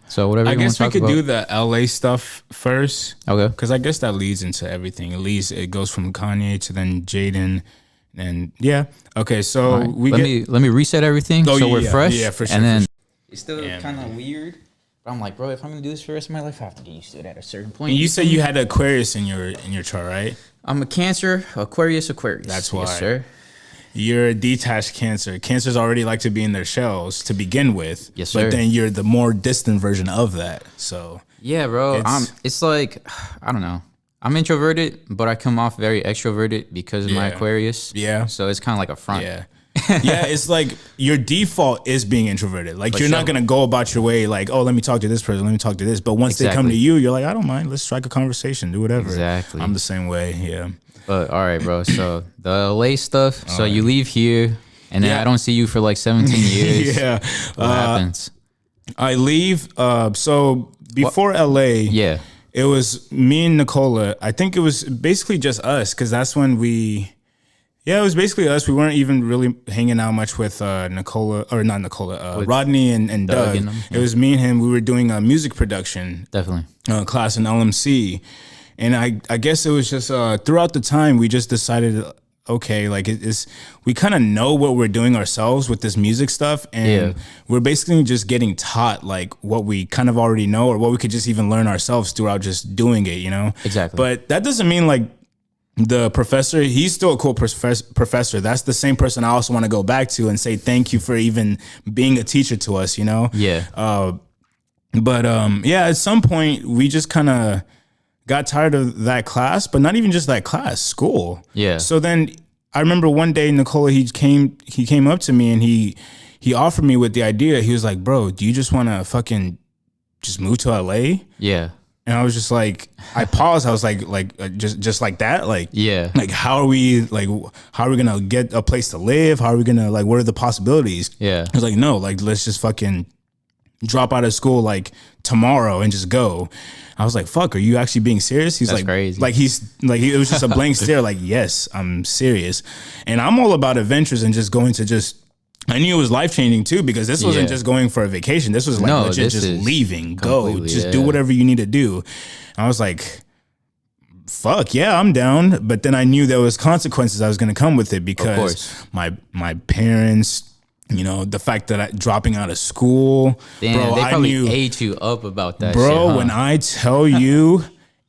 So whatever. I guess we could do the LA stuff first. Okay. Because I guess that leads into everything. It goes from Kanye to then Jaden, and okay. So let me reset everything so we're fresh. Yeah, for sure. And then it's still kind of weird. But I'm like, bro, if I'm gonna do this for the rest of my life, I have to get used to it at a certain point. And you said you had Aquarius in your chart, right? I'm a Cancer, Aquarius. That's why. Yes, sir. You're a detached Cancer. Cancers already like to be in their shells to begin with. Yes, sir. But then you're the more distant version of that. So yeah, bro. It's like, I don't know. I'm introverted, but I come off very extroverted because of my Aquarius. Yeah. So it's kind of like a front. Yeah. It's like your default is being introverted. Like you're not gonna go about your way like, oh, let me talk to this person, let me talk to this. But once they come to you, you're like, I don't mind. Let's strike a conversation, do whatever. Exactly. I'm the same way. Yeah. But all right, bro. So the LA stuff. So you leave here, and then I don't see you for like 17 years. What happens? I leave. So before LA, it was me and Nicola. I think it was basically just us because that's when we. Yeah, it was basically us. We weren't even really hanging out much with Nicola, or not Nicola, Rodney and Doug. It was me and him. We were doing a music production class in LMC. And I guess it was just throughout the time, we just decided, okay, like we kind of know what we're doing ourselves with this music stuff. And we're basically just getting taught like what we kind of already know or what we could just even learn ourselves throughout just doing it, Exactly. But that doesn't mean like, the professor, he's still a cool professor. That's the same person I also want to go back to and say thank you for even being a teacher to us, Yeah. But at some point we just kind of got tired of that class, but not even just that class, school. Yeah. So then I remember one day Nicola, he came up to me and he offered me with the idea. He was like, bro, do you just want to fucking just move to LA? Yeah. And I was just like, I paused. I was like, just like that, like, like how are we gonna get a place to live? How are we gonna like? What are the possibilities? Yeah, I was like, no, like let's just fucking drop out of school like tomorrow and just go. I was like, fuck, are you actually being serious? He's like, crazy. Like it was just a blank stare. Like, yes, I'm serious, and I'm all about adventures and just going to just. I knew it was life-changing too because this wasn't just going for a vacation. This was like legit just leaving, go, just do whatever you need to do. I was like, fuck yeah, I'm down. But then I knew there was consequences I was going to come with it because my parents, the fact that dropping out of school. Damn, bro, they probably ate you up about that bro, shit, huh? When I tell you,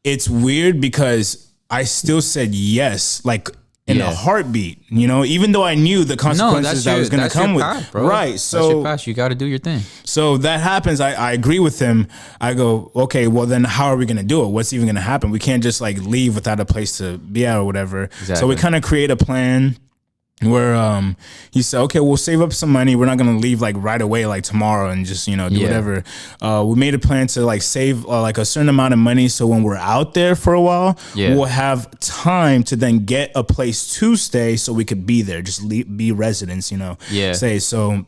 it's weird because I still said yes, like in a heartbeat, even though I knew the consequences that was going to come with path, bro. Right. So that's your path. You got to do your thing. So that happens. I agree with him. I go, okay, well then how are we going to do it? What's even going to happen? We can't just like leave without a place to be at or whatever. Exactly. So we kind of create a plan where he said, okay, we'll save up some money. We're not going to leave like right away, like tomorrow and just, do whatever. We made a plan to like save like a certain amount of money. So when we're out there for a while, we'll have time to then get a place to stay so we could be there, just be residents, stay. So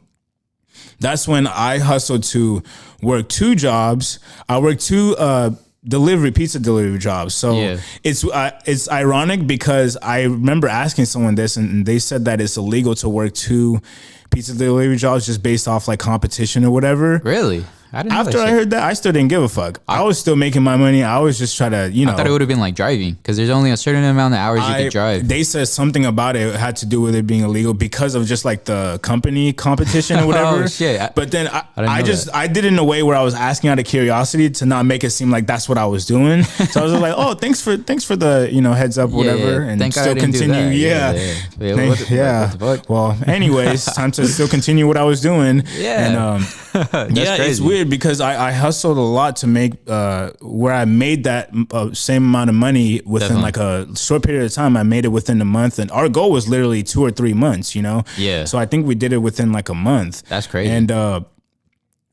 that's when I hustled to work 2 jobs. I worked 2 pizza delivery jobs. So it's ironic because I remember asking someone this, and they said that it's illegal to work 2 pizza delivery jobs just based off like competition or whatever. Really? After I heard that, I still didn't give a fuck. I was still making my money. I was just trying to, I thought it would have been like driving because there's only a certain amount of hours you could drive. They said something about it had to do with it being illegal because of just like the company competition or whatever. Oh shit! But then I did it in a way where I was asking out of curiosity to not make it seem like that's what I was doing. So I was like, oh, thanks for the heads up, whatever, and thank still continue. What the fuck? Well, anyways, time to still continue what I was doing. Yeah. And it's weird because I hustled a lot to make where I made that same amount of money within like a short period of time. I made it within a month, and our goal was literally 2 or 3 months. Yeah. So I think we did it within like a month. That's crazy. And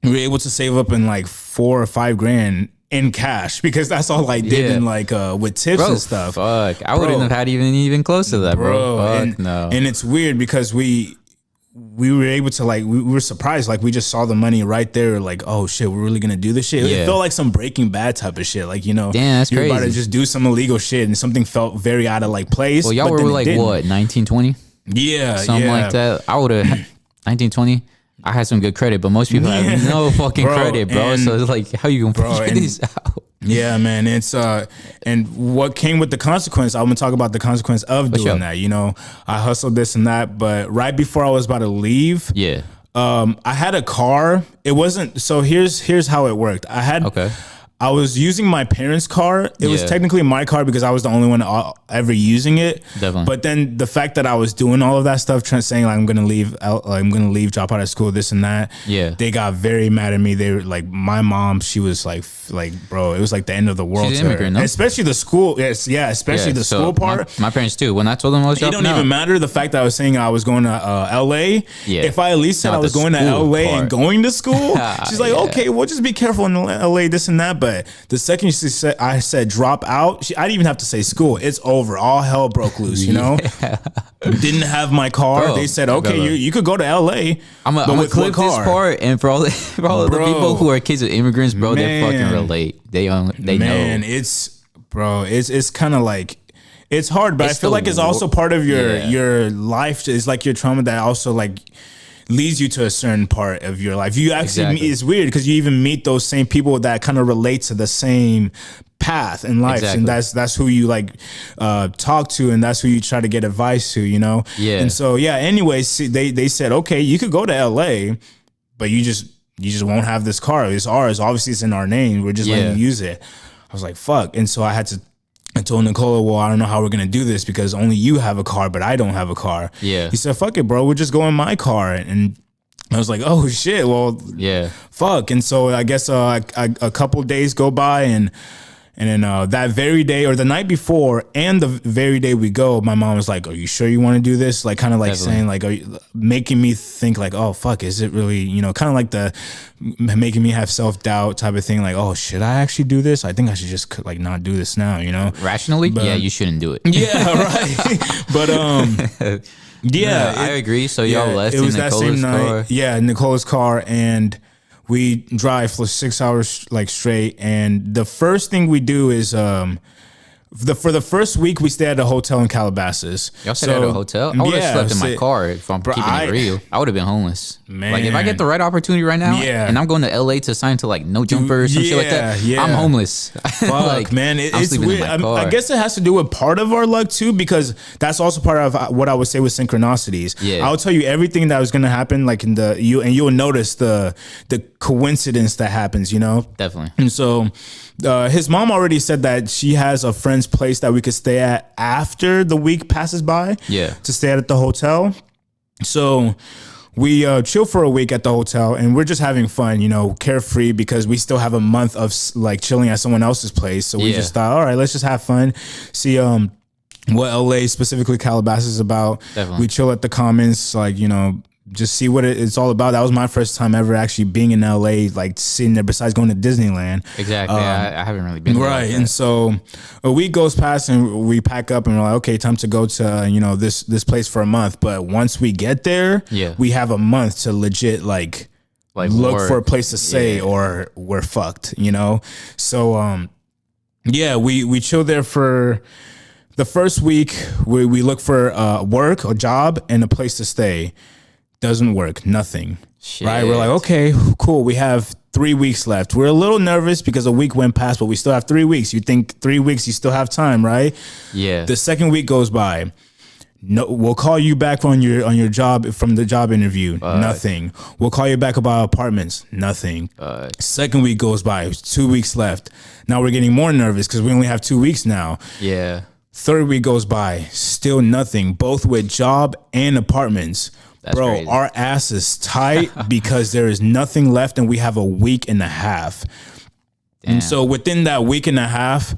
we were able to save up in like $4 or $5 grand in cash because that's all I did in like with tips and stuff. Fuck, I wouldn't have had even close to that, bro. Fuck, no. And it's weird because we were able to like we were surprised, like we just saw the money right there, like, oh shit, we're really gonna do this shit. It felt like some Breaking Bad type of shit, like damn, that's you're crazy. about to just do some illegal shit and something felt very out of like place. Well, y'all were like what, 19, 20? Something like that. I would have 19, 20. I had some good credit, but most people have no fucking credit, bro. So it's like, how you gonna figure these out? Yeah, man. It's and what came with the consequence, I'm gonna talk about the consequence of doing that. I hustled this and that, but right before I was about to leave, I had a car. It wasn't, so here's how it worked. I was using my parents' car. It was technically my car because I was the only one ever using it. Definitely. But then the fact that I was doing all of that stuff, saying like I'm gonna leave, drop out of school, this and that. Yeah. They got very mad at me. They were like, my mom, she was like, bro, it was like the end of the world. She's an immigrant, no? Especially the school. Especially the school part. My parents too. When I told them I was dropping out, it don't even matter the fact that I was saying I was going to LA. Yeah. If I at least said I was going to LA and going to school, she's like, okay, well, just be careful in LA, this and that. But the second I said drop out, I didn't even have to say school. It's over. All hell broke loose, Didn't have my car. Bro, they said, okay, you could go to LA. I'm gonna clip this part, and for all the people who are kids of immigrants, bro, they fucking relate. They know. Man, it's kind of like, it's hard, but I feel like it's also part of your life. It's like your trauma that also like leads you to a certain part of your life. You actually it's weird because you even meet those same people that kind of relate to the same path in life, and that's who you like talk to, and that's who you try to get advice to, And so anyways, they said, okay, you could go to LA, but you just won't have this car. It's ours. Obviously it's in our name. We're just letting you use it. I was like, fuck. And so I told Nicola, well, I don't know how we're going to do this because only you have a car, but I don't have a car. Yeah. He said, fuck it, bro. We'll just go in my car. And I was like, oh shit. Well, fuck. And so I guess a couple days go by, and then that very day or the night before and the very day we go, my mom was like, are you sure you want to do this? Like kind of like saying like, are you, making me think like, oh fuck, is it really, kind of like the making me have self-doubt type of thing. Like, oh, should I actually do this? I think I should just like not do this now, Rationally, you shouldn't do it. Yeah, right. But I agree. So y'all left in Nicola's car. Yeah, Nicola's car, and we drive for 6 hours like straight. And the first thing we do is for the first week we stay at a hotel in Calabasas. Y'all stayed at a hotel? I would have slept in my car if I'm keeping it real. I would have been homeless. Man. Like if I get the right opportunity right now, and I'm going to LA to sign to like No Jumper or some shit like that, I'm homeless. Fuck, like, man, it's weird. I guess it has to do with part of our luck too, because that's also part of what I would say with synchronicities. Yeah. I'll tell you everything that was going to happen, like you'll notice the coincidence that happens, Definitely. And so his mom already said that she has a friend's place that we could stay at after the week passes by. Yeah. To stay at the hotel. So we chill for a week at the hotel, and we're just having fun, carefree, because we still have a month of like chilling at someone else's place. So we just thought, all right, let's just have fun. See what LA, specifically Calabasas, is about. Definitely. We chill at the Commons, like, just see what it's all about. That was my first time ever actually being in LA, like sitting there, besides going to Disneyland. Exactly. I haven't really been there. Right. And so a week goes past, and we pack up, and we're like, okay, time to go to, this place for a month. But once we get there, we have a month to legit like look for a place to stay, or we're fucked, So Yeah, we chilled there for the first week. We look for work, a job, and a place to stay. Doesn't work. Nothing. Shit. Right? We're like, okay, cool. We have 3 weeks left. We're a little nervous because a week went past, but we still have 3 weeks. You think 3 weeks, you still have time, right? Yeah. The second week goes by. No, we'll call you back on your job from the job interview. Nothing. We'll call you back about apartments. Nothing. Second week goes by. 2 weeks left. Now we're getting more nervous because we only have 2 weeks now. Yeah. Third week goes by. Still nothing. Both with job and apartments. That's bro, crazy. Our ass is tight because there is nothing left and we have a week and a half. Damn. And so within that week and a half,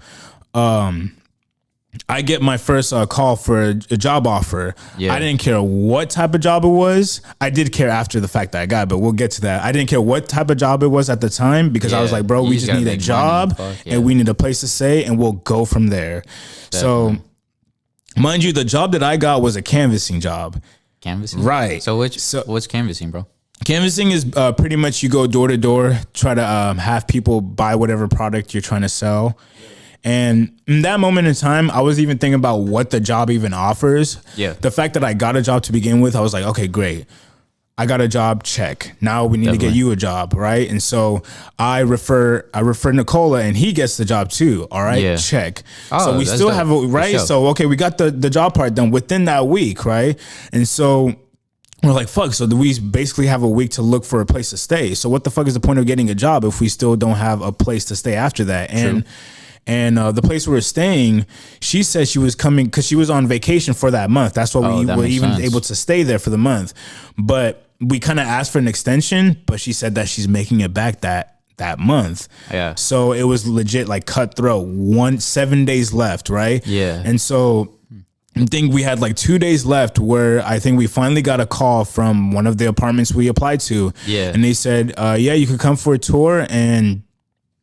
I get my first call for a job offer. Yeah. I didn't care what type of job it was. I did care after the fact that I got it, but we'll get to that. I didn't care what type of job it was at the time because I was like, bro, we just need a job and we need a place to stay and we'll go from there. Definitely. So mind you, the job that I got was a canvassing job. Canvassing? Right. So what's canvassing, bro? Canvassing is pretty much you go door to door, try to have people buy whatever product you're trying to sell. And in that moment in time, I was even thinking about what the job even offers. Yeah. The fact that I got a job to begin with, I was like, okay, great. I got a job, check. Now we need to get you a job, right? And so I refer Nicola and he gets the job too, all right? Check. Oh, so we still have, right? Sure. So, okay, we got the job part done within that week, right? And so we're like, fuck, so do we basically have a week to look for a place to stay? So what the fuck is the point of getting a job if we still don't have a place to stay after that? And the place we were staying, she said she was coming because she was on vacation for that month. That's why we were even able to stay there for the month. But we kind of asked for an extension, but she said that she's making it back that month. Yeah. So it was legit like cutthroat. 7 days left, right? Yeah. And so I think we had like 2 days left where I think we finally got a call from one of the apartments we applied to. Yeah. And they said, yeah, you could come for a tour and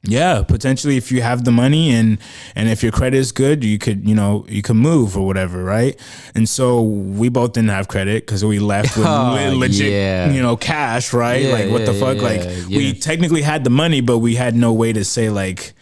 yeah, potentially if you have the money and if your credit is good, you could move or whatever, right? And so we both didn't have credit because we left with legit, cash, right? Like what the fuck? We technically had the money, but we had no way to say like,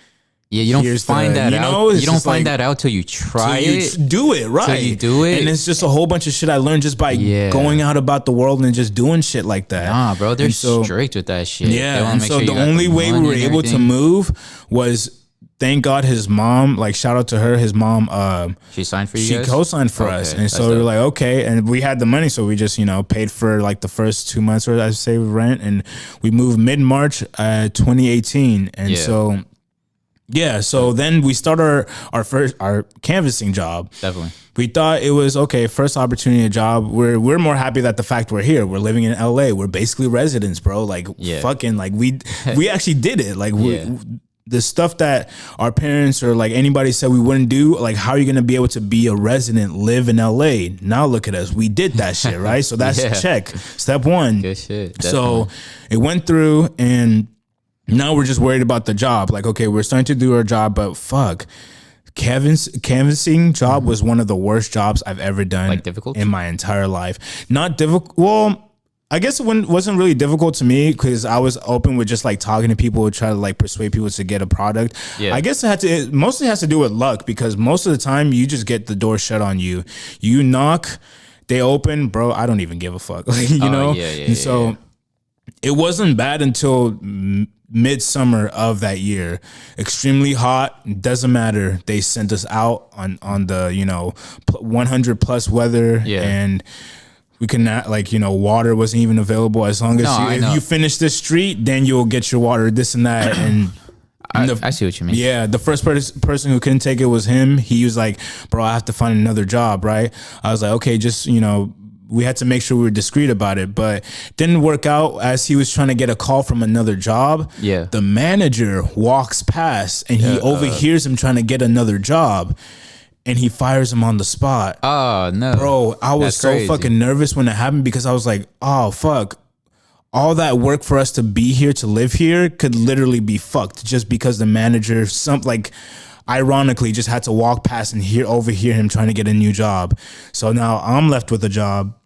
yeah, you don't find that out. You don't find that out till you try it. Do it, right? Till you do it. And it's just a whole bunch of shit I learned just by going out about the world and just doing shit like that. Nah, bro, they're strict with that shit. Yeah, and so the only way we were able to move was, thank God, his mom, like shout out to her, his mom, she signed for you guys? She co-signed for us. And so we were like, okay. And we had the money. So we just, paid for like the first 2 months or I say rent. And we moved mid-March 2018. And so... yeah, so then we started our canvassing job. Definitely. We thought it was okay, first opportunity job. We're more happy that the fact we're here. We're living in LA. We're basically residents, bro. Like fucking like we actually did it. Like the stuff that our parents or like anybody said we wouldn't do, like how are you gonna be able to be a resident, live in LA? Now look at us. We did that shit, right? So that's check. Step one. Good shit. Definitely. So it went through and now we're just worried about the job. Like, okay, we're starting to do our job, but fuck. Canvassing job was one of the worst jobs I've ever done like difficult? In my entire life. Not difficult. Well, I guess it wasn't really difficult to me because I was open with just like talking to people, try to like persuade people to get a product. Yeah. I guess it mostly has to do with luck because most of the time you just get the door shut on you. You knock, they open, bro. I don't even give a fuck. you know? And so it wasn't bad until midsummer of that year. Extremely hot, doesn't matter. They sent us out on the 100 plus weather and we could not water wasn't even available. As long as if you finish this street, then you'll get your water, this and that. And I see what you mean. Yeah, the first person who couldn't take it was him. He was like, bro, I have to find another job, right? I was like, okay, just we had to make sure we were discreet about it, but didn't work out as he was trying to get a call from another job. Yeah. The manager walks past and he overhears him trying to get another job and he fires him on the spot. Oh, no. Bro, I was so fucking nervous when it happened because I was like, oh, fuck. All that work for us to be here, to live here could literally be fucked just because the manager, ironically just had to walk past and overhear him trying to get a new job. So now I'm left with a job.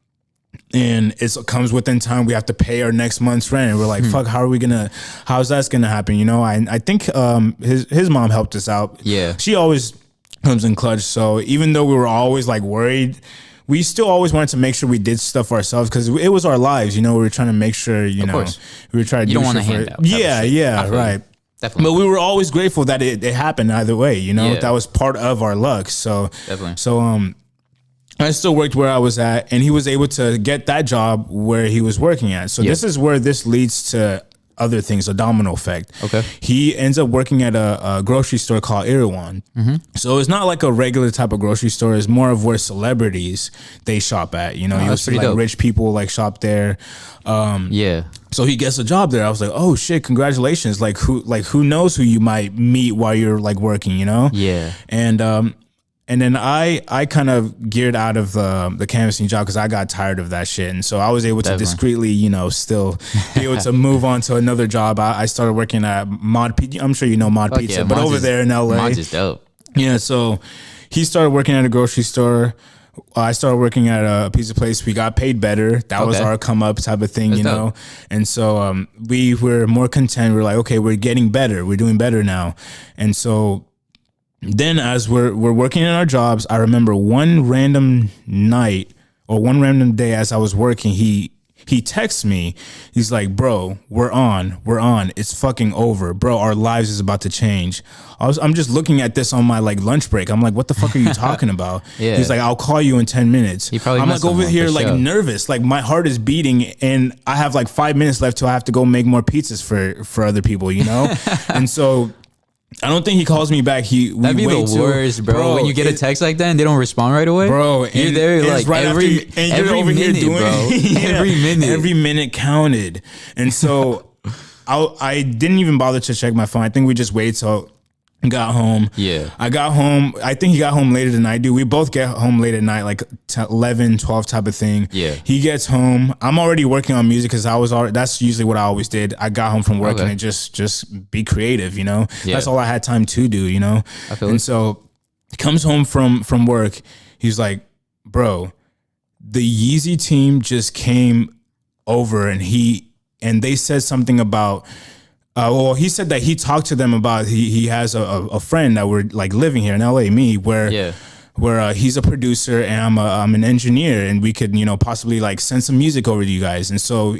and it comes within time. We have to pay our next month's rent, and we're like, fuck, how's that gonna happen? You know, I think his mom helped us out. Yeah, she always comes in clutch. So even though we were always like worried, we still always wanted to make sure we did stuff ourselves because it was our lives. You know, we were trying to make sure, you know, we were trying to do shit for it. Yeah, right. Definitely. But we were always grateful that it happened either way. You know, that was part of our luck. So definitely. So I still worked where I was at, and he was able to get that job where he was working at. So this is where this leads to other things, a domino effect. Okay. He ends up working at a grocery store called Erewhon. So it's not like a regular type of grocery store. It's more of where celebrities, they shop at. You know, you'll see like dope. Rich people like shop there. So he gets a job there. I was like, oh shit, congratulations. Like who knows who you might meet while you're like working, you know? Yeah. And then I kind of geared out of the canvassing job because I got tired of that shit. And so I was able to discreetly, you know, still be able to move on to another job. I started working at Mod Pizza. I'm sure you know Mod Pizza, but over there in LA. Mod's is dope. Yeah, so he started working at a grocery store. I started working at a pizza place. We got paid better. That was our come up type of thing, you know? And so we were more content. We're like, okay, we're getting better. We're doing better now. And so then as we're working in our jobs, I remember one random night or one random day as I was working, he texts me. He's like, bro, we're on. It's fucking over. Bro, our lives is about to change. I'm just looking at this on my like lunch break. I'm like, what the fuck are you talking about? He's like, I'll call you in 10 minutes. I'm like over here like nervous. Like my heart is beating and I have like 5 minutes left till I have to go make more pizzas for other people, you know? And so I don't think he calls me back. That'd be the worst, bro. When you get a text like that and they don't respond right away, bro. You're there like right every minute, bro. Every minute counted. And so I didn't even bother to check my phone. I think we just waited till got home. Yeah. I got home. I think he got home later than I do. We both get home late at night, like 11, 12 type of thing. Yeah. He gets home. I'm already working on music because that's usually what I always did. I got home from work and just be creative, you know? Yeah. That's all I had time to do, you know? So he comes home from work. He's like, bro, the Yeezy team just came over and they said something about he said that he talked to them about he has a friend that were like living here in LA, where he's a producer and I'm an engineer and we could, you know, possibly like send some music over to you guys. And so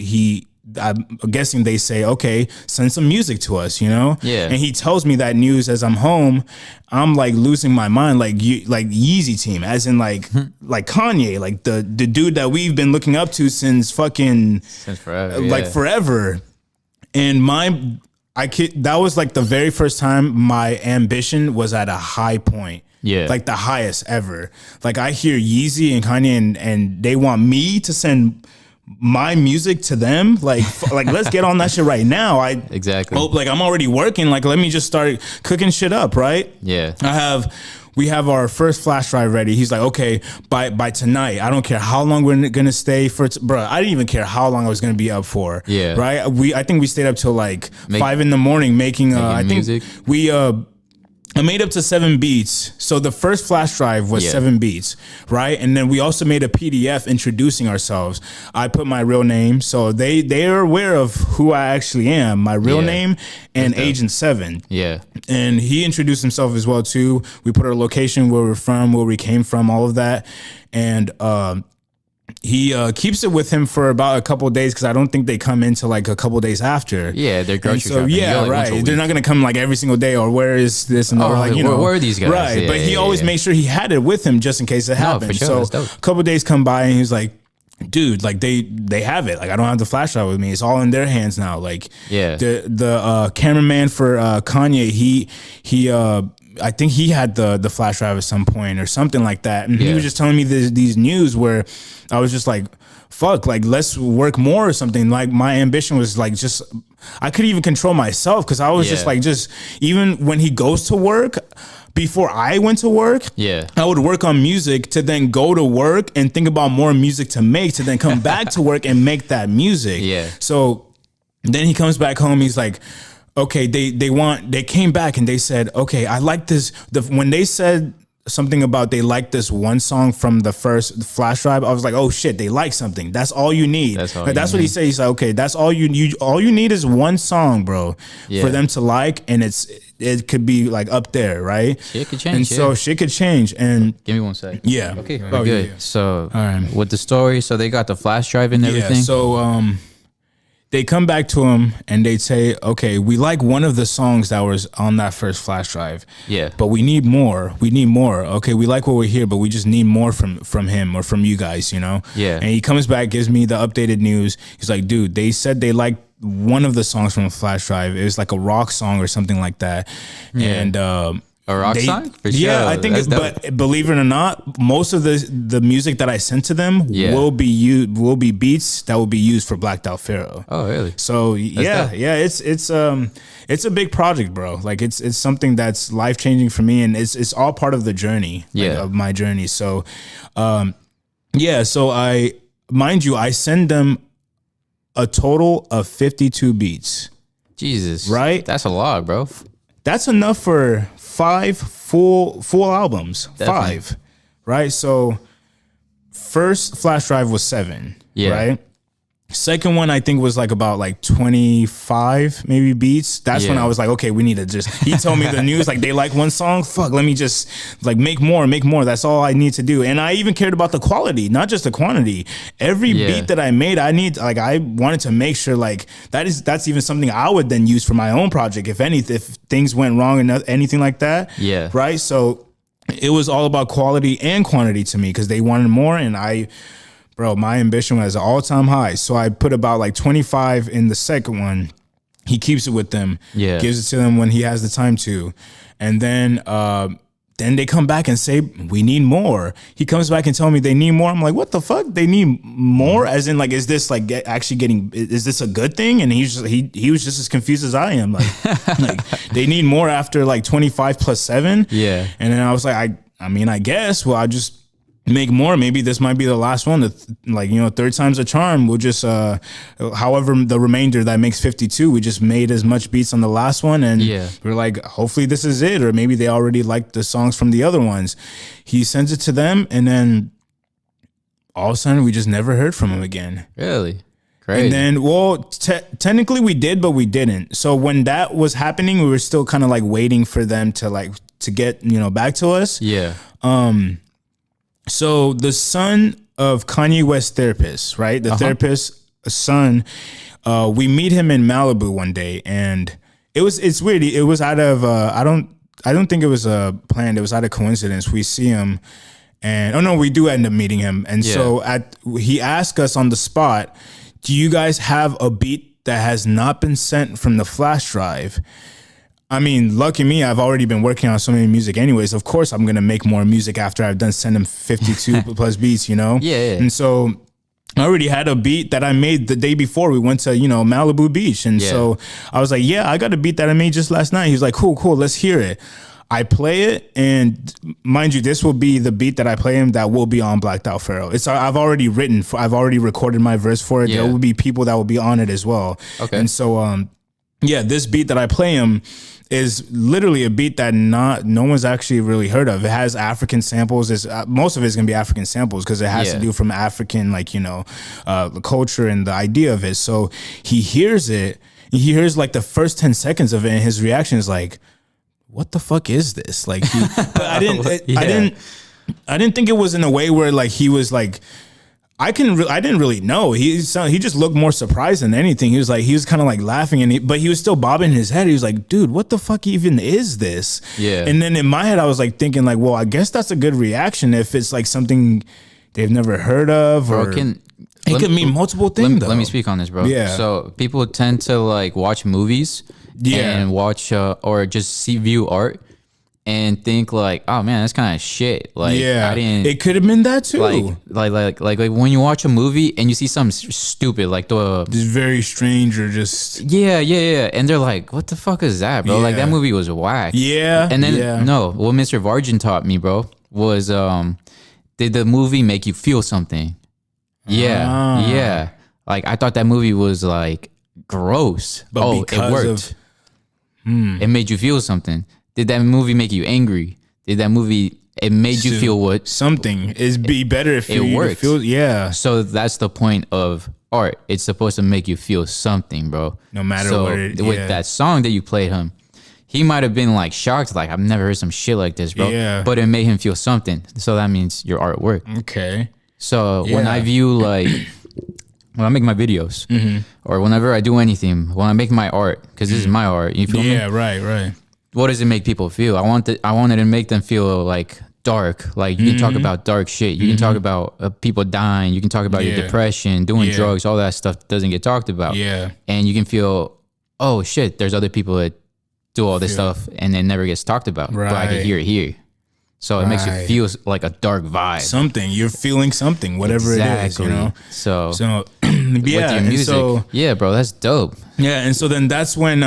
I'm guessing they say, okay, send some music to us, you know? Yeah. And he tells me that news as I'm home. I'm like losing my mind, like Yeezy team, as in like Kanye, like the dude that we've been looking up to since forever, like forever. And that was like the very first time my ambition was at a high point. Yeah. Like the highest ever. Like I hear Yeezy and Kanye and they want me to send my music to them. Like let's get on that shit right now. Exactly. Like I'm already working. Like let me just start cooking shit up, right? Yeah. We have our first flash drive ready. He's like, okay, by tonight, I don't care how long we're gonna stay for. Bro, I didn't even care how long I was gonna be up for. Yeah. Right. I think we stayed up till like 5 a.m. making music. I made up to 7 beats. So the first flash drive was 7 beats, right? And then we also made a PDF introducing ourselves. I put my real name, so they are aware of who I actually am, my real name and Agent 7. Yeah. And he introduced himself as well too. We put our location, where we're from, where we came from, all of that. And he keeps it with him for about a couple of days because I don't think they come into like a couple of days after. Yeah, they're grocery shopping. Yeah, right. They're not gonna come like every single day or where is this and like, you know, where are these guys? Right, yeah, but he always makes sure he had it with him just in case it happened. For sure. So a couple of days come by and he's like, dude, like they have it. Like I don't have the flash drive with me. It's all in their hands now. Like the cameraman for Kanye, he I think he had the flash drive at some point or something like that. And he was just telling me these news where I was just like, fuck, like let's work more or something. Like my ambition was like just, I couldn't even control myself because I was just like, even when he goes to work, before I went to work, I would work on music to then go to work and think about more music to make to then come back to work and make that music. Yeah. So then he comes back home. He's like, okay, they came back and they said, okay, I like this. When they said something about they like this one song from the first flash drive. I was like, oh shit, they like something. That's all you need. That's what he said. He's like, okay, that's all you need is one song, bro, for them to like, and it could be like up there, right? Shit could change. And so shit could change. And give me 1 sec. Yeah. Okay. Good. Yeah. So with the story, so they got the flash drive and everything. Yeah. So they come back to him and they say, okay, we like one of the songs that was on that first flash drive. Yeah. But we need more. Okay, we like what we hear, but we just need more from him or from you guys, you know? Yeah. And he comes back, gives me the updated news. He's like, dude, they said they liked one of the songs from the flash drive. It was like a rock song or something like that. Yeah. And a rock song? For sure. Yeah, I think but believe it or not, most of the music that I sent to them will be beats that will be used for Blacked Out Pharoah. Oh, really? So it's a big project, bro. Like it's something that's life-changing for me, and it's all part of the journey, of my journey. So so I send them a total of 52 beats. Jesus. Right? That's a lot, bro. That's enough for 5 full albums. Definitely. 5, right? So first flash drive was 7, right? Second one I think was like about like 25 maybe beats. That's when I was like, okay, we need to just. He told me the news like they like one song. Fuck, let me just like make more. That's all I need to do. And I even cared about the quality, not just the quantity. Every beat that I made, I wanted to make sure like that's even something I would then use for my own project if things went wrong and anything like that. Yeah. Right. So it was all about quality and quantity to me because they wanted more, and bro, my ambition was an all-time high. So I put about like 25 in the second one. He keeps it with them. Yeah. Gives it to them when he has the time to. And then they come back and say, we need more. He comes back and tells me they need more. I'm like, what the fuck? They need more? As in, like, is this like actually getting, is this a good thing? And he was just as confused as I am. Like, they need more after like 25 plus 7. Yeah. And then I was like, I mean, I guess, well, I just make more. Maybe this might be the last one. Third time's a charm. We'll just, however, the remainder that makes 52, we just made as much beats on the last one. And we're like, hopefully this is it. Or maybe they already like the songs from the other ones. He sends it to them. And then all of a sudden we just never heard from him again. Really? Crazy. And then, well, technically we did, but we didn't. So when that was happening, we were still kind of like waiting for them to get, back to us. Yeah. So the son of Kanye West therapist, right? The therapist's son, we meet him in Malibu one day, and it's weird. It was out of I don't think it was planned. It was out of coincidence. We see him, and we do end up meeting him. And so he asked us on the spot, do you guys have a beat that has not been sent from the flash drive? I mean, lucky me, I've already been working on so many music anyways. Of course, I'm going to make more music after I've done send them 52 plus beats, Yeah. And so I already had a beat that I made the day before we went to, Malibu Beach. And so I was like, yeah, I got a beat that I made just last night. He was like, cool, let's hear it. I play it, and mind you, this will be the beat that I play him that will be on Blacked Out Pharoah. I've already recorded my verse for it. Yeah. There will be people that will be on it as well. Okay. And so, this beat that I play him is literally a beat that no one's actually really heard of. It has African samples. Most of it's gonna be African samples because it has to do from African, the culture and the idea of it. So he hears it. He hears like the first 10 seconds of it, and his reaction is like, "What the fuck is this?" Like, but I didn't think it was in a way where like he was like. I didn't really know. He just looked more surprised than anything. He was kind of like laughing, but he was still bobbing his head. He was like, "Dude, what the fuck even is this?" Yeah. And then in my head, I was like thinking, like, well, I guess that's a good reaction if it's like something they've never heard of, or it could mean multiple things. Let me speak on this, bro. Yeah. So people tend to like watch movies, and watch or just view art. And think like, oh man, that's kind of shit. Like, it could have been that too. Like when you watch a movie and you see something stupid, like just very strange or just and they're like, what the fuck is that, bro? Like that movie was whack. Yeah. And then what Mr. Vargin taught me, bro, was did the movie make you feel something? Yeah. Like I thought that movie was like gross, but it worked. It made you feel something. Did that movie make you angry? Did that movie It made you feel what something is be better if it works. Yeah. So that's the point of art. It's supposed to make you feel something, bro. No matter what it is. With that song that you played him, he might have been like shocked, like, I've never heard some shit like this, bro. Yeah. But it made him feel something. So that means your artwork. Okay. So when I view like when I make my videos or whenever I do anything, when I make my art, because this is my art, you feel me? Yeah, right. What does it make people feel? I wanted to make them feel like dark. Like you can talk about dark shit. You can talk about people dying. You can talk about your depression, doing drugs, all that stuff doesn't get talked about. Yeah. And you can feel, oh shit, there's other people that do all this stuff and it never gets talked about. Right. But I can hear it here. So it makes you feel like a dark vibe. Something. You're feeling something, whatever it is, you know? So yeah. with your music, yeah, bro, that's dope. Yeah, and so then that's when,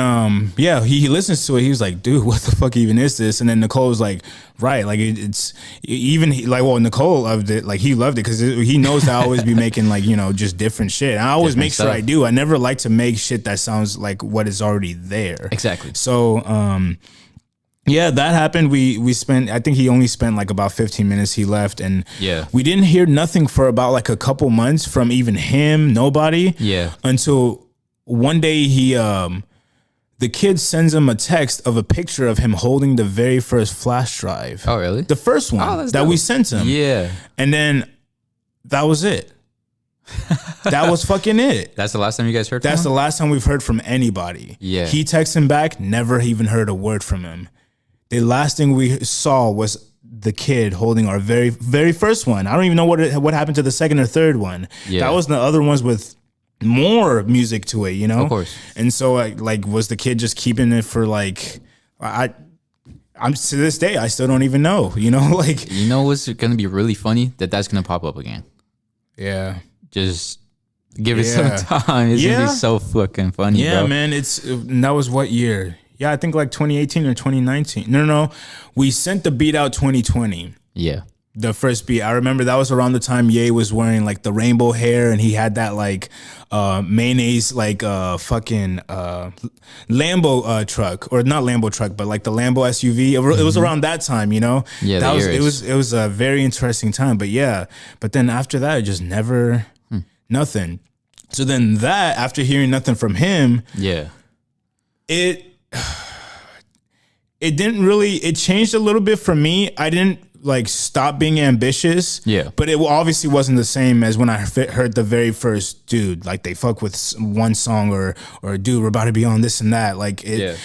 he listens to it. He was like, dude, what the fuck even is this? And then Nicole was like, right, like it's even like, well, Nicole loved it. Like he loved it because he knows that I always be making like, you know, just different shit. And I always make sure I do. I never like to make shit that sounds like what is already there. Exactly. So, yeah, that happened. We spent, I think he only spent like about 15 minutes. He left and we didn't hear nothing for about like a couple months from even him, nobody. Yeah. Until one day the kid sends him a text of a picture of him holding the very first flash drive. Oh, really? The first one that we sent him. Yeah. And then that was it. That was fucking it. That's the last time you guys heard from him? That's the last time we've heard from anybody. Yeah. He texted him back, never even heard a word from him. The last thing we saw was the kid holding our very, very first one. I don't even know what happened to the second or third one. Yeah. That was the other ones with more music to it, you know? Of course. And so like was the kid just keeping it for like, I'm to this day, I still don't even know, you know? Like, you know what's going to be really funny? That's going to pop up again. Yeah. Just give it some time. It's going to be so fucking funny, bro. Yeah, man. That was what year? Yeah, I think like 2018 or 2019. No. We sent the beat out 2020. Yeah. The first beat. I remember that was around the time Ye was wearing like the rainbow hair and he had that like mayonnaise like fucking Lambo truck, or not Lambo truck, but like the Lambo SUV. It was around that time, you know? Yeah, it was a very interesting time. But yeah, but then after that, it just never nothing. So then after hearing nothing from him, it didn't really, it changed a little bit for me. I didn't like stop being ambitious. Yeah. But it obviously wasn't the same as when I heard the very first dude, like they fuck with one song or dude, we're about to be on this and that. Like it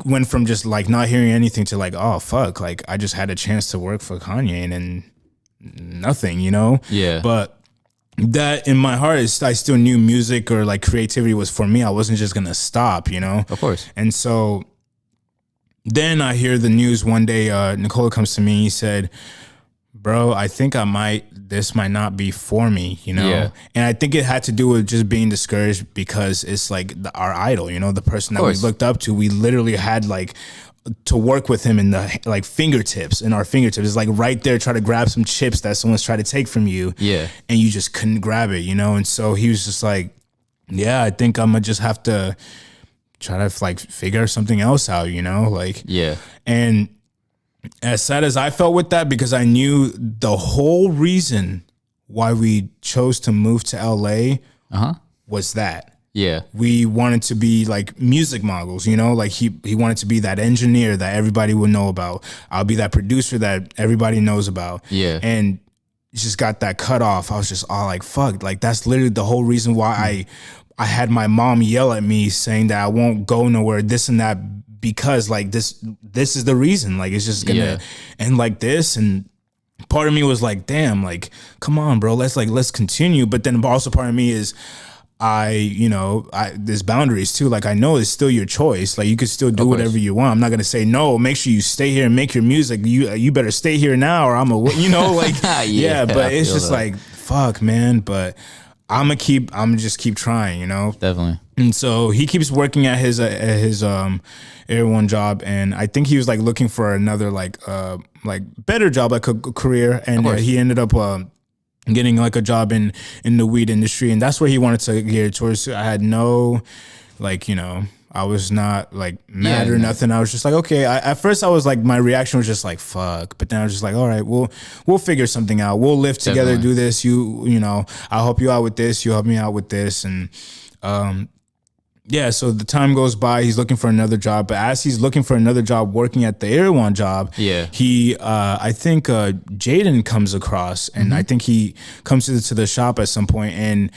went from just like not hearing anything to like, oh fuck, like I just had a chance to work for Kanye and then nothing, you know? Yeah. But that in my heart is I still knew music or like creativity was for me. I wasn't just gonna stop, you know? Of course. And so then I hear the news one day, Nicole comes to me, he said, bro, I think this might not be for me, you know? Yeah. And I think it had to do with just being discouraged because it's like our idol, you know, the person that we looked up to. We literally had like to work with him in the like fingertips, in our fingertips. It's like right there, try to grab some chips that someone's trying to take from you. Yeah. And you just couldn't grab it, you know? And so he was just like, yeah, I think I'm gonna just have to try to like figure something else out, you know? Like, yeah. And as sad as I felt with that, because I knew the whole reason why we chose to move to LA was that. Yeah. We wanted to be like music moguls, you know, like he wanted to be that engineer that everybody would know about. I'll be that producer that everybody knows about. Yeah. And just got that cut off. I was just all like, fuck, like that's literally the whole reason why I had my mom yell at me saying that I won't go nowhere, this and that, because like this is the reason, like it's just gonna end like this. And part of me was like, damn, like, come on, bro, let's continue. But then also part of me is there's boundaries too. Like I know it's still your choice. Like you could still do whatever you want. I'm not gonna say no. Make sure you stay here and make your music. You better stay here now, or I'm like But it's just like fuck, man. But I'm just keep trying, you know. Definitely. And so he keeps working at his Air One job, and I think he was like looking for another like better job, like a career, and he ended up getting like a job in the weed industry, and that's where he wanted to gear towards. I had no, like, you know, I was not like mad or nothing. I was just like, okay. At first I was like, my reaction was just like, fuck. But then I was just like, all right, we'll figure something out. We'll live together, do this. You know, I'll help you out with this. You help me out with this. And, yeah, so the time goes by. He's looking for another job, but as he's looking for another job, working at the Erewhon job, he, I think, Jaden comes across, and I think he comes to the shop at some point, and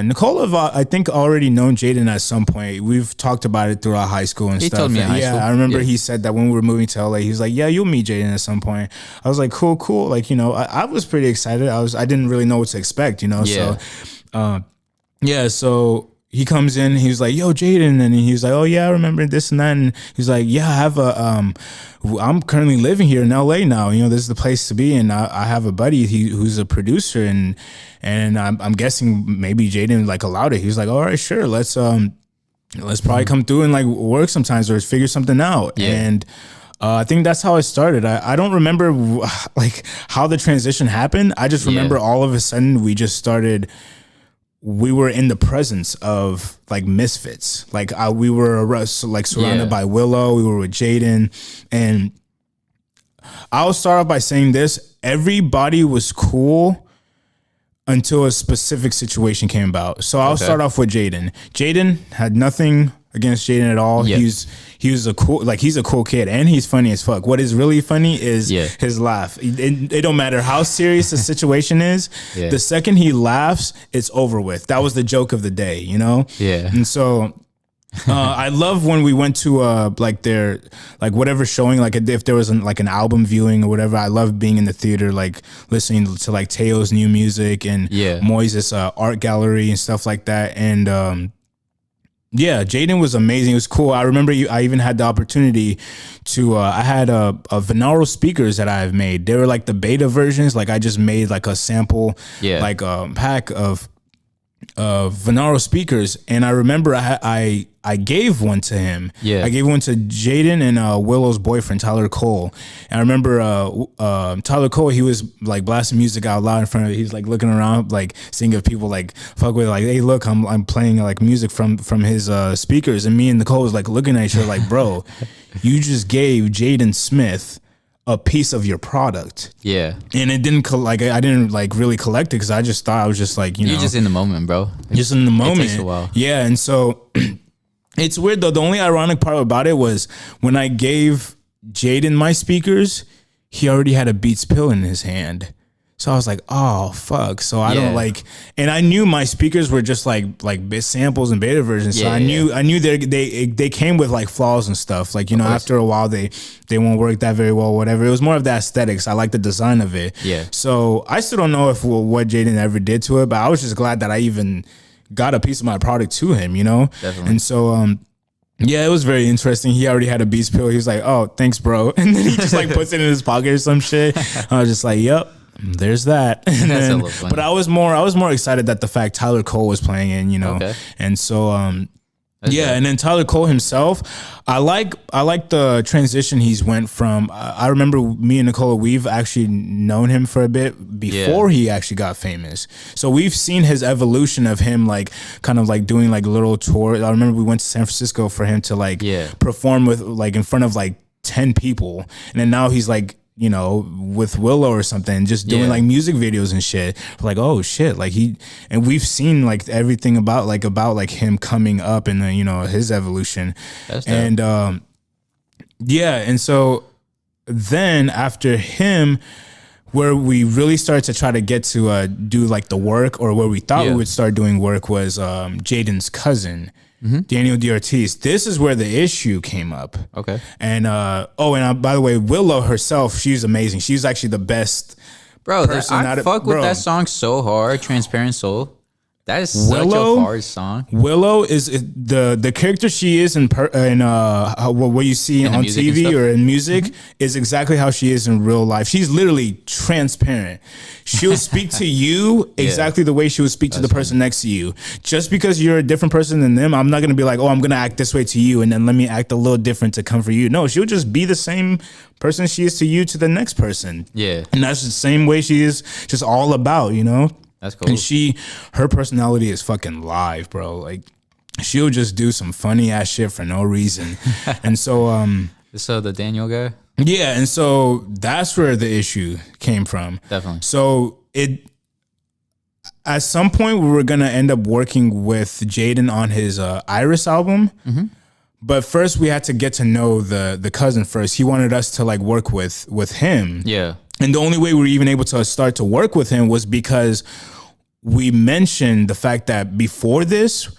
Nicole, I think, already known Jaden at some point. We've talked about it throughout high school and stuff. He told me in high school. I remember he said that when we were moving to LA, he was like, "Yeah, you'll meet Jaden at some point." I was like, "Cool." Like, you know, I was pretty excited. I didn't really know what to expect, you know. So, so he comes in, he was like, "Yo, Jaden," and he was like, "Oh yeah, I remember this and that." And he's like, "Yeah, I have I'm currently living here in LA now. You know, this is the place to be, and I have a buddy who's a producer, and I'm guessing maybe Jaden like allowed it." He was like, "All right, sure, let's probably come through and like work sometimes or figure something out." And I think that's how it started. I don't remember like how the transition happened. I just remember all of a sudden we were in the presence of like misfits. Like we were like surrounded by Willow. We were with Jaden, and I'll start off by saying this: everybody was cool until a specific situation came about. So I'll start off with Jaden. Jaden had nothing against Jaden at all. He's a cool kid, and he's funny as fuck. What is really funny is his laugh. It don't matter how serious the situation is. The second he laughs, it's over with. That was the joke of the day, you know? And so I love when we went to like their like whatever showing, like if there was like an album viewing or whatever. I love being in the theater, like listening to like Teo's new music and Moises' art gallery and stuff like that. And Jaden was amazing. It was cool. I remember I even had the opportunity to, I had a binaural speakers that I've made. They were like the beta versions. Like I just made like a sample, like a pack of binaural speakers. And I remember I gave one to him. I gave one to Jaden and Willow's boyfriend, Tyler Cole. And I remember Tyler Cole, he was like blasting music out loud in front of it. He's like looking around, like seeing if people like fuck with it. Like, hey, look, I'm playing like music from his speakers. And me and Nicole was like looking at each other like, bro, you just gave Jaden Smith a piece of your product. And it didn't I didn't like really collect it because I just thought I was just like, you know. You're just in the moment, bro. Just in the moment. It takes a while. And so it's weird though. The only ironic part about it was when I gave Jaden my speakers, he already had a Beats pill in his hand. So I was like, oh fuck. So I don't like, and I knew my speakers were just like samples and beta versions. So I knew they came with like flaws and stuff. Like, you know, after a while they won't work that very well, whatever. It was more of the aesthetics. I like the design of it. So I still don't know if what Jaden ever did to it, but I was just glad that I even got a piece of my product to him, you know? Definitely. And so, it was very interesting. He already had a Beats pill. He was like, oh, thanks, bro. And then he just like puts it in his pocket or some shit. I was just like, yep. There's that. But I was more excited that the fact Tyler Cole was playing in, you know. And so and then Tyler Cole himself, I like the transition he's went from. I remember me and Nicola, we've actually known him for a bit before he actually got famous. So we've seen his evolution of him like kind of like doing like little tours. I remember we went to San Francisco for him to like perform with like in front of like 10 people. And then now he's like, you know, with Willow or something, just doing like music videos and shit. Like, oh shit, like and we've seen like everything about him coming up and you know, his evolution. And and so then after him, where we really started to try to get to do like the work, or where we thought we would start doing work, was Jaden's cousin. Daniel D. Ortiz. This is where the issue came up. And by the way, Willow herself, she's amazing. She's actually the best. Bro, I fuck with that song so hard, Transparent Soul. That is such a hard song. Willow is the character she is in what you see on TV or in music is exactly how she is in real life. She's literally transparent. She'll speak to you exactly the way she would speak to the person next to you. Just because you're a different person than them, I'm not going to be like, oh, I'm going to act this way to you and then let me act a little different to come for you. No, she'll just be the same person she is to you to the next person. And that's the same way she is just all about, you know? That's cool. And her personality is fucking live, bro. Like, she'll just do some funny ass shit for no reason. And so so the Daniel guy? Yeah, and so that's where the issue came from. Definitely. So at some point we were gonna end up working with Jaden on his Iris album. Mm-hmm. But first we had to get to know the cousin first. He wanted us to like work with him. Yeah. And the only way we were even able to start to work with him was because we mentioned the fact that before this,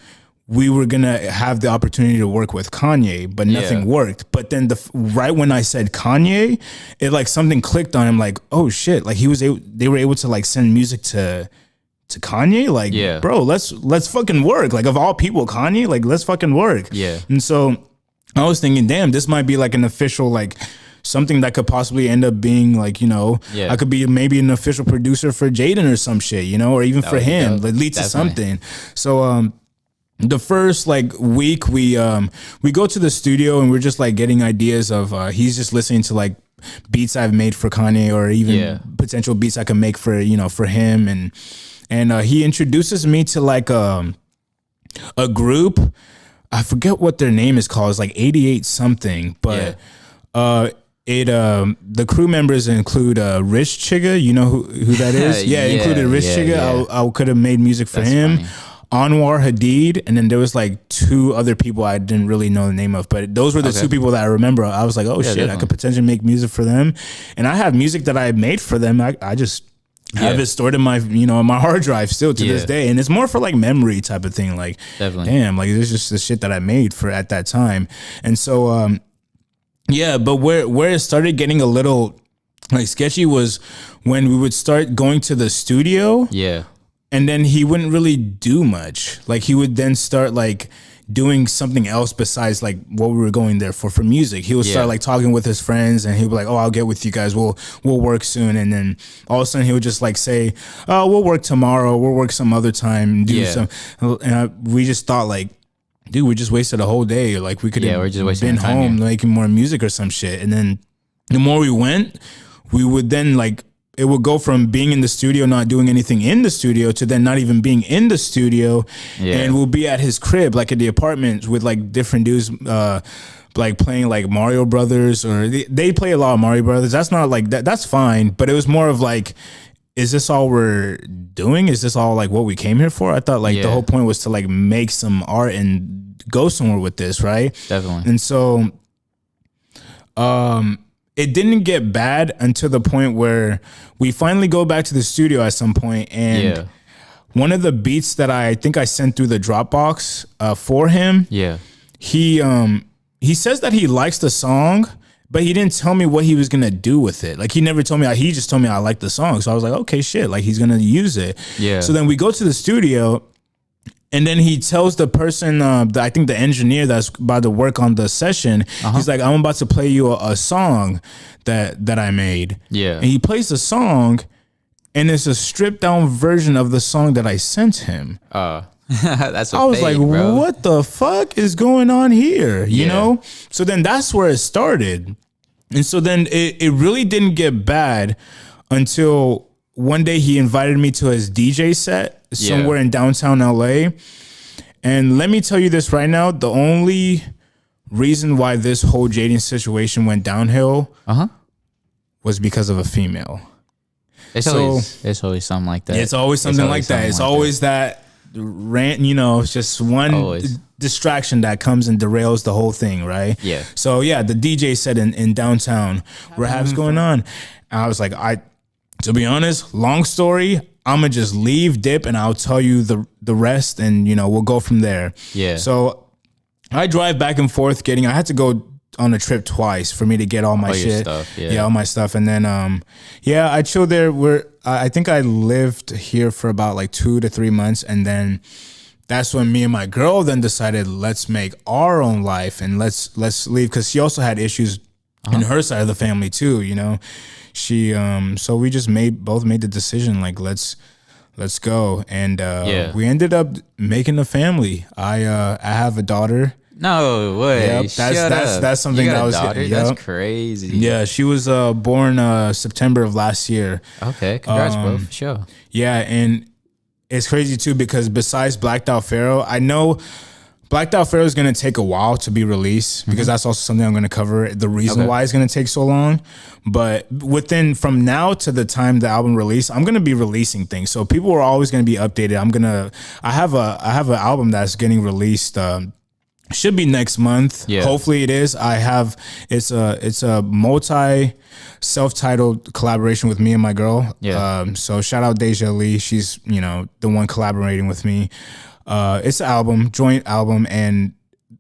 we were going to have the opportunity to work with Kanye, but nothing worked. But then right when I said Kanye, it like something clicked on him like, oh shit, like they were able to like send music to Kanye. Like, bro, let's fucking work. Like of all people, Kanye, like let's fucking work. Yeah. And so I was thinking, damn, this might be like an official, like something that could possibly end up being like, you know, I could be maybe an official producer for Jaden or some shit, you know, or even for him, like lead to something. So, the first like week we go to the studio and we're just like getting ideas of he's just listening to like beats I've made for Kanye or even potential beats I can make for, you know, for him, and he introduces me to like a group. I forget what their name is called. It's like 88 something, but the crew members include Rich Chigga. You know who that is? Included Rich Chigga. I could have made music for him. Funny. Anwar Hadid, and then there was like two other people I didn't really know the name of, but those were the two people that I remember. I was like, oh shit, definitely. I could potentially make music for them, and I have music that I made for them. I just have it stored in my, you know, my hard drive still to this day, and it's more for like memory type of thing. Like, damn, like it's just the shit that I made for at that time, and so but where it started getting a little like sketchy was when we would start going to the studio. Yeah. And then he wouldn't really do much. Like he would then start like doing something else besides like what we were going there for music. He would start like talking with his friends, and he'd be like, "Oh, I'll get with you guys. We'll work soon." And then all of a sudden he would just like say, "Oh, we'll work tomorrow. We'll work some other time and do some." And we just thought like, dude, we just wasted a whole day. Like we could have been home making more music or some shit. And then the more we went, we would then like, it would go from being in the studio, not doing anything in the studio, to then not even being in the studio. And we'll be at his crib, like at the apartment with like different dudes, like playing like Mario Brothers, or they play a lot of Mario Brothers. That's not like that. That's fine. But it was more of like, is this all we're doing? Is this all like what we came here for? I thought like the whole point was to like make some art and go somewhere with this, right? Definitely. And so, it didn't get bad until the point where we finally go back to the studio at some point, and one of the beats that I think I sent through the Dropbox for him, he says that he likes the song, but he didn't tell me what he was gonna do with it. Like he never told me. He just told me I like the song, so I was like, okay, shit, like he's gonna use it. Yeah. So then we go to the studio. And then he tells the person, I think the engineer that's about to work on the session, he's like, I'm about to play you a song that I made. Yeah. And he plays the song, and it's a stripped down version of the song that I sent him. That's I was like, bro. What the fuck is going on here? You know? So then that's where it started. And so then it really didn't get bad until one day he invited me to his DJ set somewhere in downtown LA. And let me tell you this right now, the only reason why this whole Jaden situation went downhill was because of a female. It's always something like that. It's always something like that. It's always that rant, you know, it's just one distraction that comes and derails the whole thing, right? Yeah. So yeah, the DJ set in downtown, Rahab's going on. And I was like, to be honest, long story, I'm gonna just leave, dip, and I'll tell you the rest, and you know we'll go from there. Yeah. So I drive back and forth I had to go on a trip twice for me to get all my shit. Stuff, all my stuff, and then I chilled there. I think I lived here for about like 2 to 3 months, and then that's when me and my girl then decided let's make our own life and let's leave, because she also had issues in her side of the family too, you know. She so we just both made the decision like let's go, and we ended up making a family. I have a daughter. No way. Yep, that's something that was that's crazy. Yeah, she was born September of last year. Okay, congrats, bro, for sure. Yeah, and it's crazy too because besides Blacked Out Pharoah, I know Blacked Out Pharoah is going to take a while to be released because that's also something I'm going to cover. The reason why it's going to take so long. But from now to the time the album release, I'm going to be releasing things. So people are always going to be updated. I have an album that's getting released. Should be next month. Yeah. Hopefully it is. It's a multi self-titled collaboration with me and my girl. Yeah. So shout out Deja Lee. She's, the one collaborating with me. It's an album, joint album, and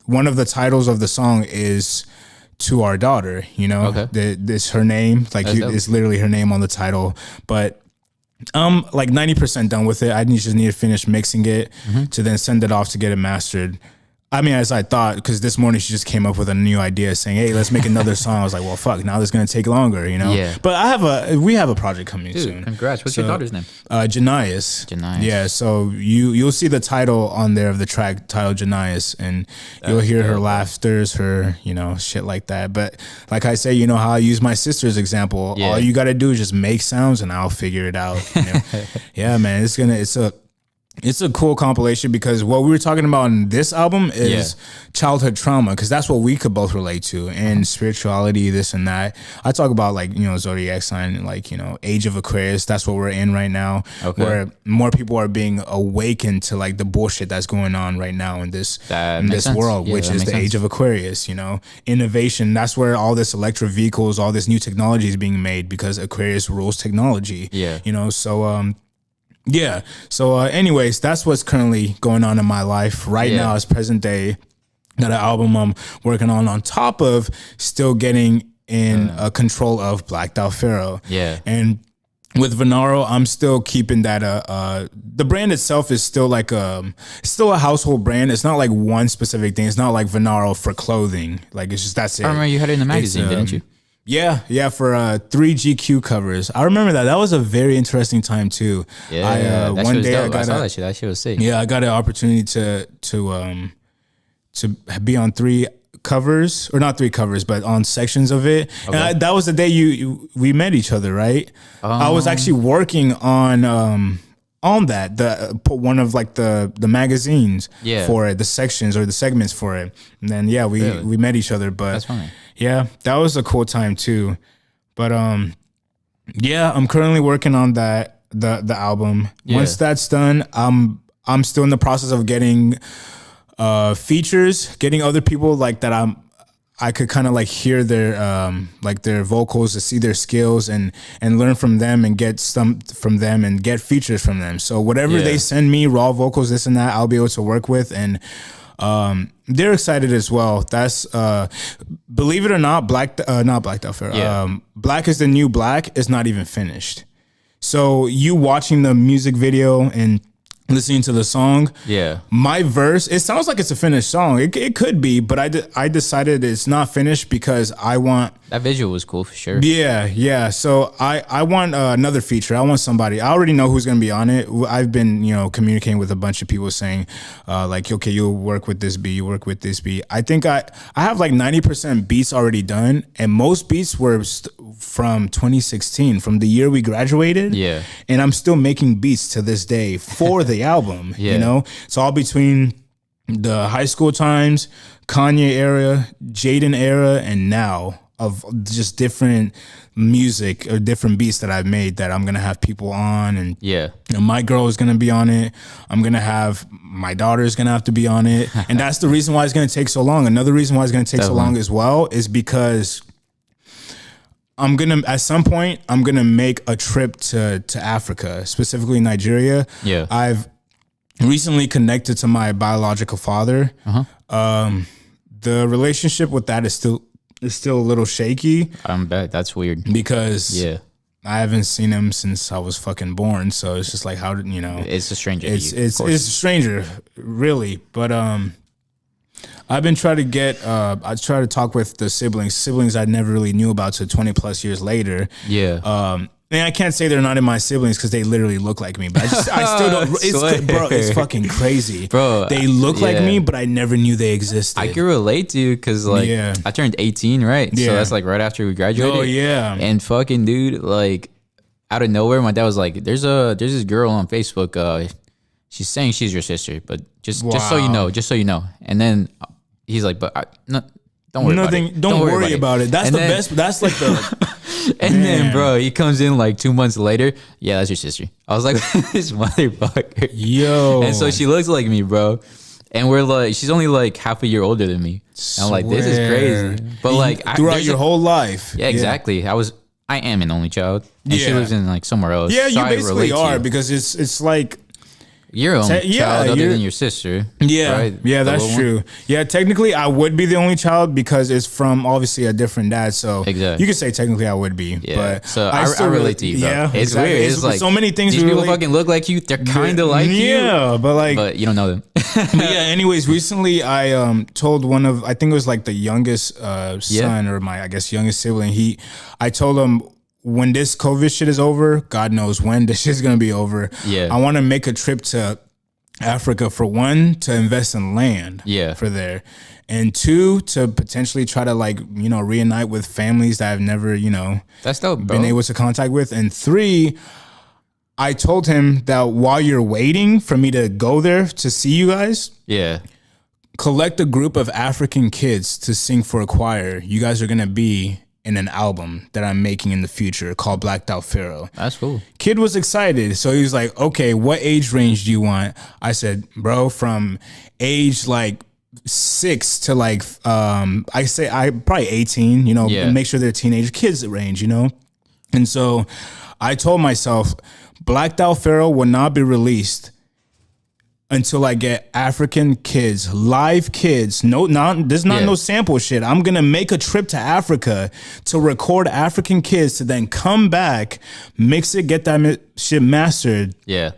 one of the titles of the song is To Our Daughter. It's her name, it's literally her name on the title. But I'm like 90% done with it. I just need to finish mixing it to then send it off to get it mastered. I mean, as I thought, because this morning she just came up with a new idea saying, hey, let's make another song. I was like, well, fuck, now this is going to take longer, Yeah. But we have a project coming soon. Congrats. What's your daughter's name? Janias. Yeah, so you'll see the title on there of the track titled Janias, and you'll hear her laughters, her, shit like that. But like I say, how I use my sister's example. Yeah. All you got to do is just make sounds and I'll figure it out. Yeah, man, it's a cool compilation because what we were talking about in this album is childhood trauma, because that's what we could both relate to, and spirituality, this and that. I talk about zodiac sign and age of Aquarius. That's what we're in right now, where more people are being awakened to the bullshit that's going on right now in this world, which is the age of Aquarius. Innovation. That's where all this electric vehicles, all this new technology is being made because Aquarius rules technology. Yeah. Yeah. So anyways, that's what's currently going on in my life right now as present day. Got an album I'm working on top of still getting in control of Blacked Out Pharoah. Yeah. And with Venaro, I'm still keeping that the brand itself is still still a household brand. It's not like one specific thing. It's not like Venaro for clothing. It's just that's it. I remember you had it in the magazine, didn't you? Yeah, for 3 GQ covers. I remember that. That was a very interesting time too. Yeah, one day I saw that shit. That shit was sick. Yeah, I got an opportunity to be on 3 covers, or not 3 covers, but on sections of it. Okay. And that was the day we met each other, right? I was actually working on that, one of the magazines for it, the sections or the segments for it. And then we met each other. But that's funny. Yeah, that was a cool time too. But I'm currently working on that, the album. Yeah. Once that's done, I'm still in the process of getting features, getting other people that I could kind of hear their vocals, to see their skills and learn from them and get some from them and get features from them. So whatever they send me, raw vocals, this and that, I'll be able to work with, and they're excited as well. That's believe it or not, not Blacked Out Pharoah. Black is the New Black is not even finished. So you watching the music video and listening to the song, my verse, it sounds like it's a finished song. It could be, but I decided it's not finished because I want... That visual was cool for sure. Yeah. So I want another feature. I want somebody. I already know who's going to be on it. I've been, communicating with a bunch of people saying okay, you'll work with this beat, you work with this beat. I think I have 90% beats already done, and most beats were from 2016, from the year we graduated. Yeah. And I'm still making beats to this day for the album. It's all between the high school times, Kanye era, Jaden era, and now, of just different music or different beats that I've made that I'm gonna have people on, and my girl is gonna be on it. I'm gonna have my daughter's gonna have to be on it, and that's the reason why it's gonna take so long. Another reason why it's gonna take so long as well is because at some point I'm gonna make a trip to Africa, specifically Nigeria. Yeah, I've recently connected to my biological father. The relationship with that is still a little shaky. I bet that's weird because I haven't seen him since I was fucking born. So it's just how did It's a stranger. It's a stranger, really. But I've been trying to get. I try to talk with the siblings I never really knew about till 20 plus years later. Yeah. And I can't say they're not in my siblings because they literally look like me, but I still don't. It's fucking crazy, bro. They look like me, but I never knew they existed. I can relate to you because I turned 18, right? Yeah. So that's right after we graduated. Oh yeah. And fucking dude, out of nowhere, my dad was like, "There's this girl on Facebook. she's saying she's your sister, but just so you know. And then he's like, but no, don't worry about it. Don't worry about it. That's the best. That's like the. And then, bro, he comes in like 2 months later. Yeah, that's your sister. I was like, this motherfucker. Yo. And so she looks like me, bro. And we're like, she's only like half a year older than me. And I'm like, this is crazy. But like, throughout your whole life. Yeah, exactly. I am an only child. And she lives in like somewhere else. Yeah, so you basically are because it's like. Your own child other than your sister. Yeah, right? Yeah, that's true. Yeah, technically I would be the only child because it's from obviously a different dad. So you could say technically I would be. Yeah. But so I relate to you, bro. Yeah, it's weird. It's like so many things. These people fucking look like you. They're kind of like you. Yeah, but you don't know them. But yeah, anyways, recently I told one of, I think it was like the youngest son or my, I guess, youngest sibling. I told him, when this COVID shit is over, God knows when this shit's gonna be over. Yeah, I want to make a trip to Africa for one, to invest in land. For there, and two, to potentially try to like reunite with families that I've never that's dope, bro. been able to contact with, and three, I told him that while you're waiting for me to go there to see you guys, collect a group of African kids to sing for a choir. You guys are gonna be in an album that I'm making in the future called Blacked Out Pharoah. That's cool. Kid was excited. So he was like, okay, what age range do you want? I said, bro, from age like 6 to like, I probably 18, make sure they're teenage kids range, And so I told myself, Blacked Out Pharoah will not be released until I get African kids, live kids. There's no sample shit. I'm gonna make a trip to Africa to record African kids to then come back, mix it, get that shit mastered. Yeah.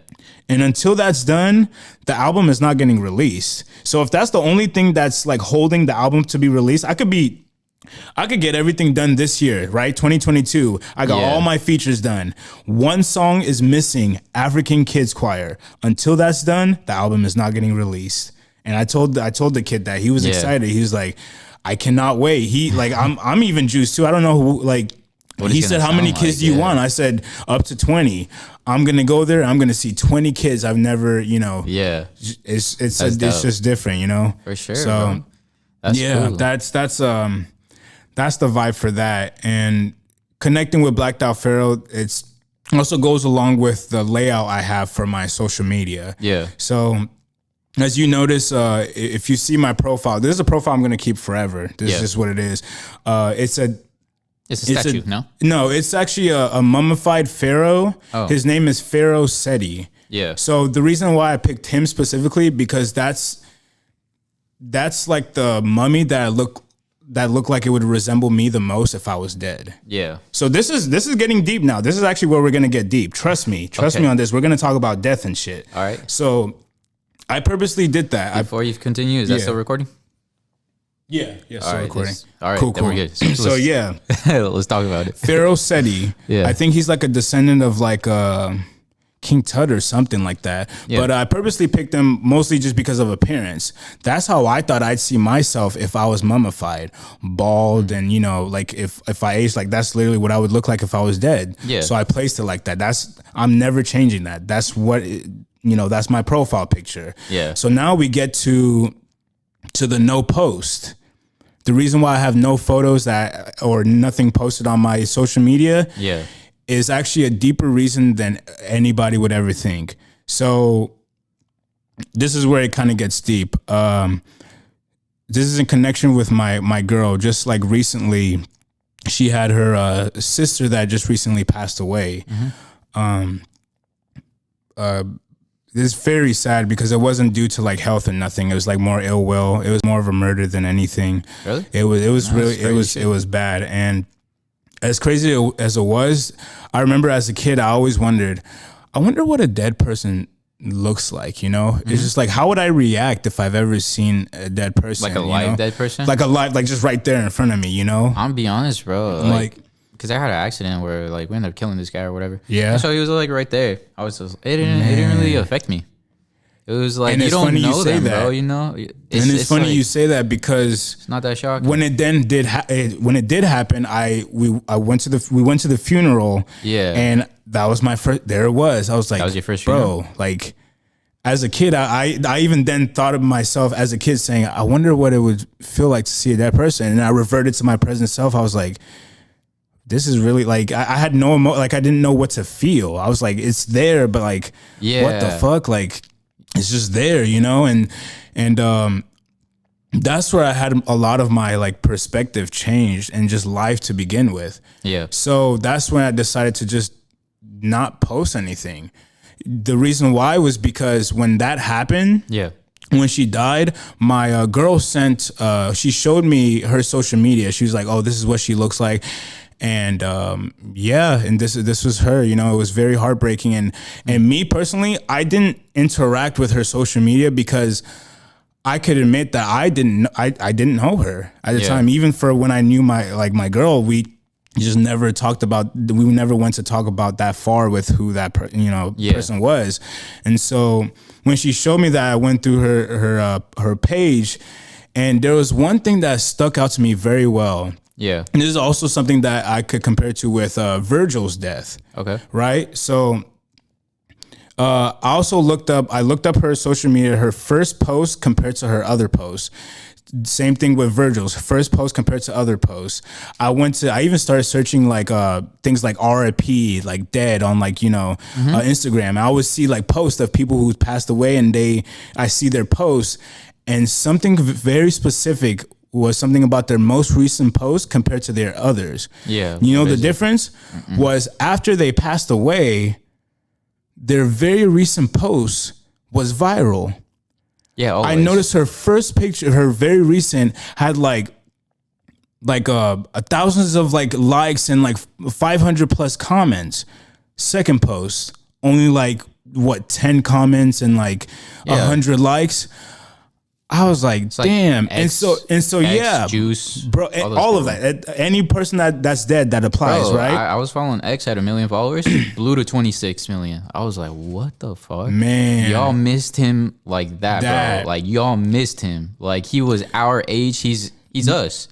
And until that's done, the album is not getting released. So if that's the only thing that's like holding the album to be released, I could get everything done this year, right? 2022. I got all my features done. One song is missing, African Kids Choir. Until that's done, the album is not getting released. And I told the kid that. He was excited. He was like, I cannot wait. He like I'm even juiced too. I don't know who like he said, how many kids do you want? I said up to 20. I'm gonna go there. I'm gonna see 20 kids I've never, it's just different, For sure. So bro. That's cool. That's the vibe for that. And connecting with Blacked Out Pharoah, it's also goes along with the layout I have for my social media. Yeah. So as you notice, if you see my profile, this is a profile I'm going to keep forever. This is just what it is. It's a statue, no? No, it's actually a mummified pharaoh. Oh. His name is Pharaoh Seti. Yeah. So the reason why I picked him specifically, because that's like the mummy that looked like it would resemble me the most if I was dead. Yeah. So this is getting deep now. This is actually where we're gonna get deep. Trust me on this. We're gonna talk about death and shit. All right. So I purposely did that. Before you continue, is that still recording? Yeah. Still recording. All right. Cool. We're good. So yeah. Let's talk about it. Pharaoh Seti. Yeah. I think he's like a descendant of like King Tut or something like that. Yeah. But I purposely picked him mostly just because of appearance. That's how I thought I'd see myself if I was mummified, bald, and like if I aged, like that's literally what I would look like if I was dead. Yeah. So I placed it like that. I'm never changing that. That's what that's my profile picture. Yeah. So now we get to the no post. The reason why I have no photos or nothing posted on my social media. Yeah. Is actually a deeper reason than anybody would ever think. So this is where it kind of gets deep. This is in connection with my girl. Just like recently, she had her sister that just recently passed away. Mm-hmm. This is very sad because it wasn't due to like health or nothing. It was like more ill will. It was more of a murder than anything. Really? It was bad. And as crazy as it was, I remember as a kid, I always wondered, I wonder what a dead person looks like, Mm-hmm. It's just like, how would I react if I've ever seen a dead person? Like a live dead person? Like like just right there in front of me, I'm gonna be honest, bro. Like, because I had an accident where like we ended up killing this guy or whatever. Yeah. And so he was like right there. I was just, it didn't really affect me. It was like, you don't know them, bro. It's funny you say that because it's not that shocking. When it did happen, we went to the funeral. Yeah. And that was my first. There it was. I was like, that was your first funeral? Bro. Like, as a kid, I even then thought of myself as a kid saying, I wonder what it would feel like to see a dead person. And I reverted to my present self. I was like, this is really like, I had no like, I didn't know what to feel. I was like, it's there, but like, what the fuck? Like, it's just there, you know? And that's where I had a lot of my like perspective changed and just life to begin with. Yeah. So that's when I decided to just not post anything. The reason why was because when that happened, when she died, my girl she showed me her social media. She was like, oh, this is what she looks like. And and this was her, you know. It was very heartbreaking. And me personally, I didn't interact with her social media because I could admit that I didn't know her at the time. Even for when I knew my girl, we just never talked about. We never went to talk about that far with who that person was. And so when she showed me that, I went through her page, and there was one thing that stuck out to me very well. Yeah, and this is also something that I could compare to with Virgil's death. Okay, right. So I also looked up her social media, her first post compared to her other posts. Same thing with Virgil's first post compared to other posts. I even started searching like things like RIP, like dead on like, Instagram. I always see like posts of people who passed away, and I see their posts, and something very specific was something about their most recent post compared to their others. Yeah. You know, the difference was after they passed away, their very recent post was viral. Yeah, always. I noticed her first picture, her very recent, had like thousands of like likes and like 500 plus comments. Second post, only like 10 comments and like 100 likes. I was like, damn. Like X, and so yeah, juice, bro, all of that. Any person that's dead, that applies, right? I was following X, had 1 million followers, blew to 26 million. I was like, what the fuck? Man. Y'all missed him like that, bro. Like, y'all missed him. Like, he was our age. He's us.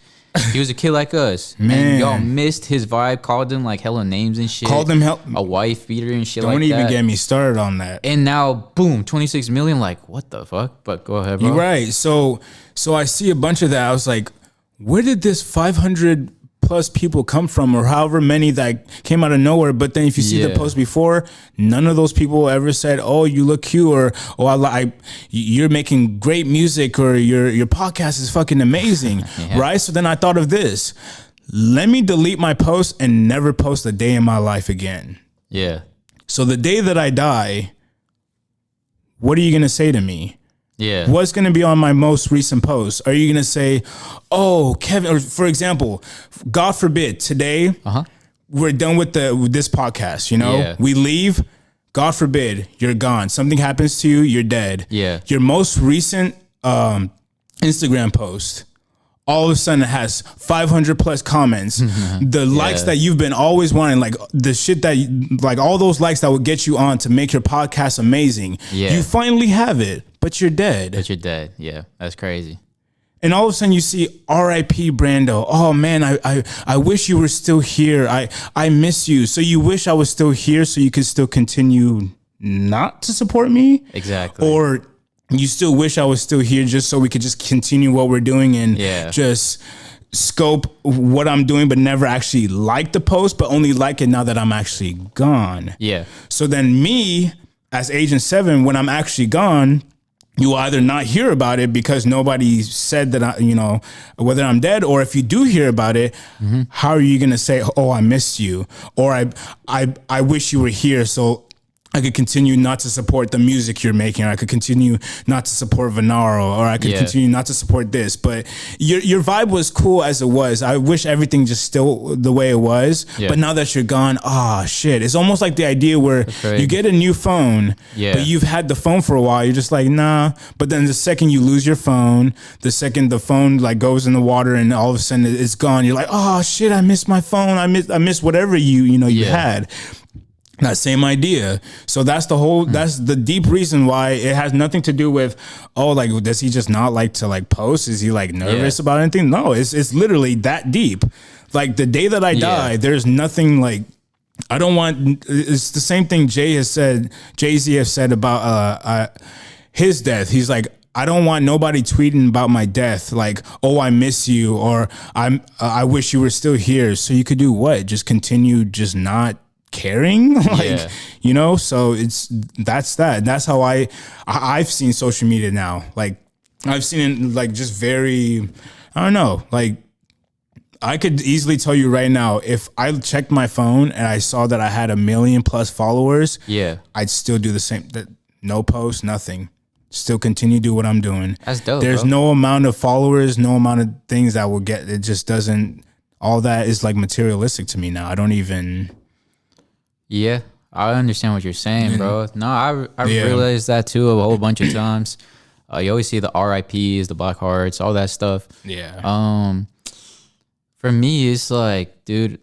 He was a kid like us. Man. And y'all missed his vibe, called him like hella names and shit. Called him a wife beater and shit like that. Don't even get me started on that. And now, boom, 26 million. Like, what the fuck? But go ahead, bro. You're right. So I see a bunch of that. I was like, where did this 500 plus people come from, or however many that came out of nowhere? But then if you see the post before, none of those people ever said, oh, you look cute, or oh, you're making great music, or your podcast is fucking amazing. Right? So then I thought of this. Let me delete my post and never post a day in my life again. Yeah. So the day that I die, what are you going to say to me? Yeah. What's going to be on my most recent post? Are you going to say, oh, Kevin, or for example, God forbid, today we're done with this podcast, you know? Yeah. We leave, God forbid, you're gone. Something happens to you, you're dead. Yeah. Your most recent Instagram post, all of a sudden it has 500 plus comments. The likes that you've been always wanting, like the shit that, like all those likes that would get you on to make your podcast amazing. Yeah. You finally have it, but you're dead. Yeah, that's crazy. And all of a sudden you see R.I.P. Brando. Oh man, I wish you were still here. I miss you. So you wish I was still here so you could still continue not to support me? Exactly. Or you still wish I was still here just so we could just continue what we're doing and just scope what I'm doing, but never actually like the post, but only like it now that I'm actually gone. Yeah. So then me, as Agent 7, when I'm actually gone, you will either not hear about it because nobody said that whether I'm dead, or if you do hear about it, how are you going to say, oh, I missed you, or I wish you were here so I could continue not to support the music you're making, or I could continue not to support Venaro, or I could continue not to support this. But your vibe was cool as it was. I wish everything just still the way it was. Yeah. But now that you're gone, shit. It's almost like the idea where you get a new phone, but you've had the phone for a while. You're just like, nah. But then the second you lose your phone, the second the phone like goes in the water and all of a sudden it's gone, you're like, oh shit, I miss my phone. I miss whatever you had. That same idea. So that's that's the deep reason why. It has nothing to do with, like, does he just not like to like post? Is he like nervous about anything? No, it's literally that deep. Like the day that I die, there's nothing like I don't want. It's the same thing Jay-Z has said about his death. He's like, I don't want nobody tweeting about my death, like, oh, I miss you, or I wish you were still here. So you could do what? Just continue just not caring, like, you know. So that's that. That's how I've seen social media now. Like, I've seen it like just very, I don't know, like. I could easily tell you right now, if I checked my phone and I saw that I had 1 million plus followers, I'd still do the same. No post, nothing. Still continue to do what I'm doing. That's dope. There's no amount of followers, no amount of things that will get. It just doesn't. All that is like materialistic to me now. I don't even. Yeah, I understand what you're saying, bro. No, I realized that too a whole bunch of times. You always see the RIPs, the Black Hearts, all that stuff. Yeah. For me, it's like, dude,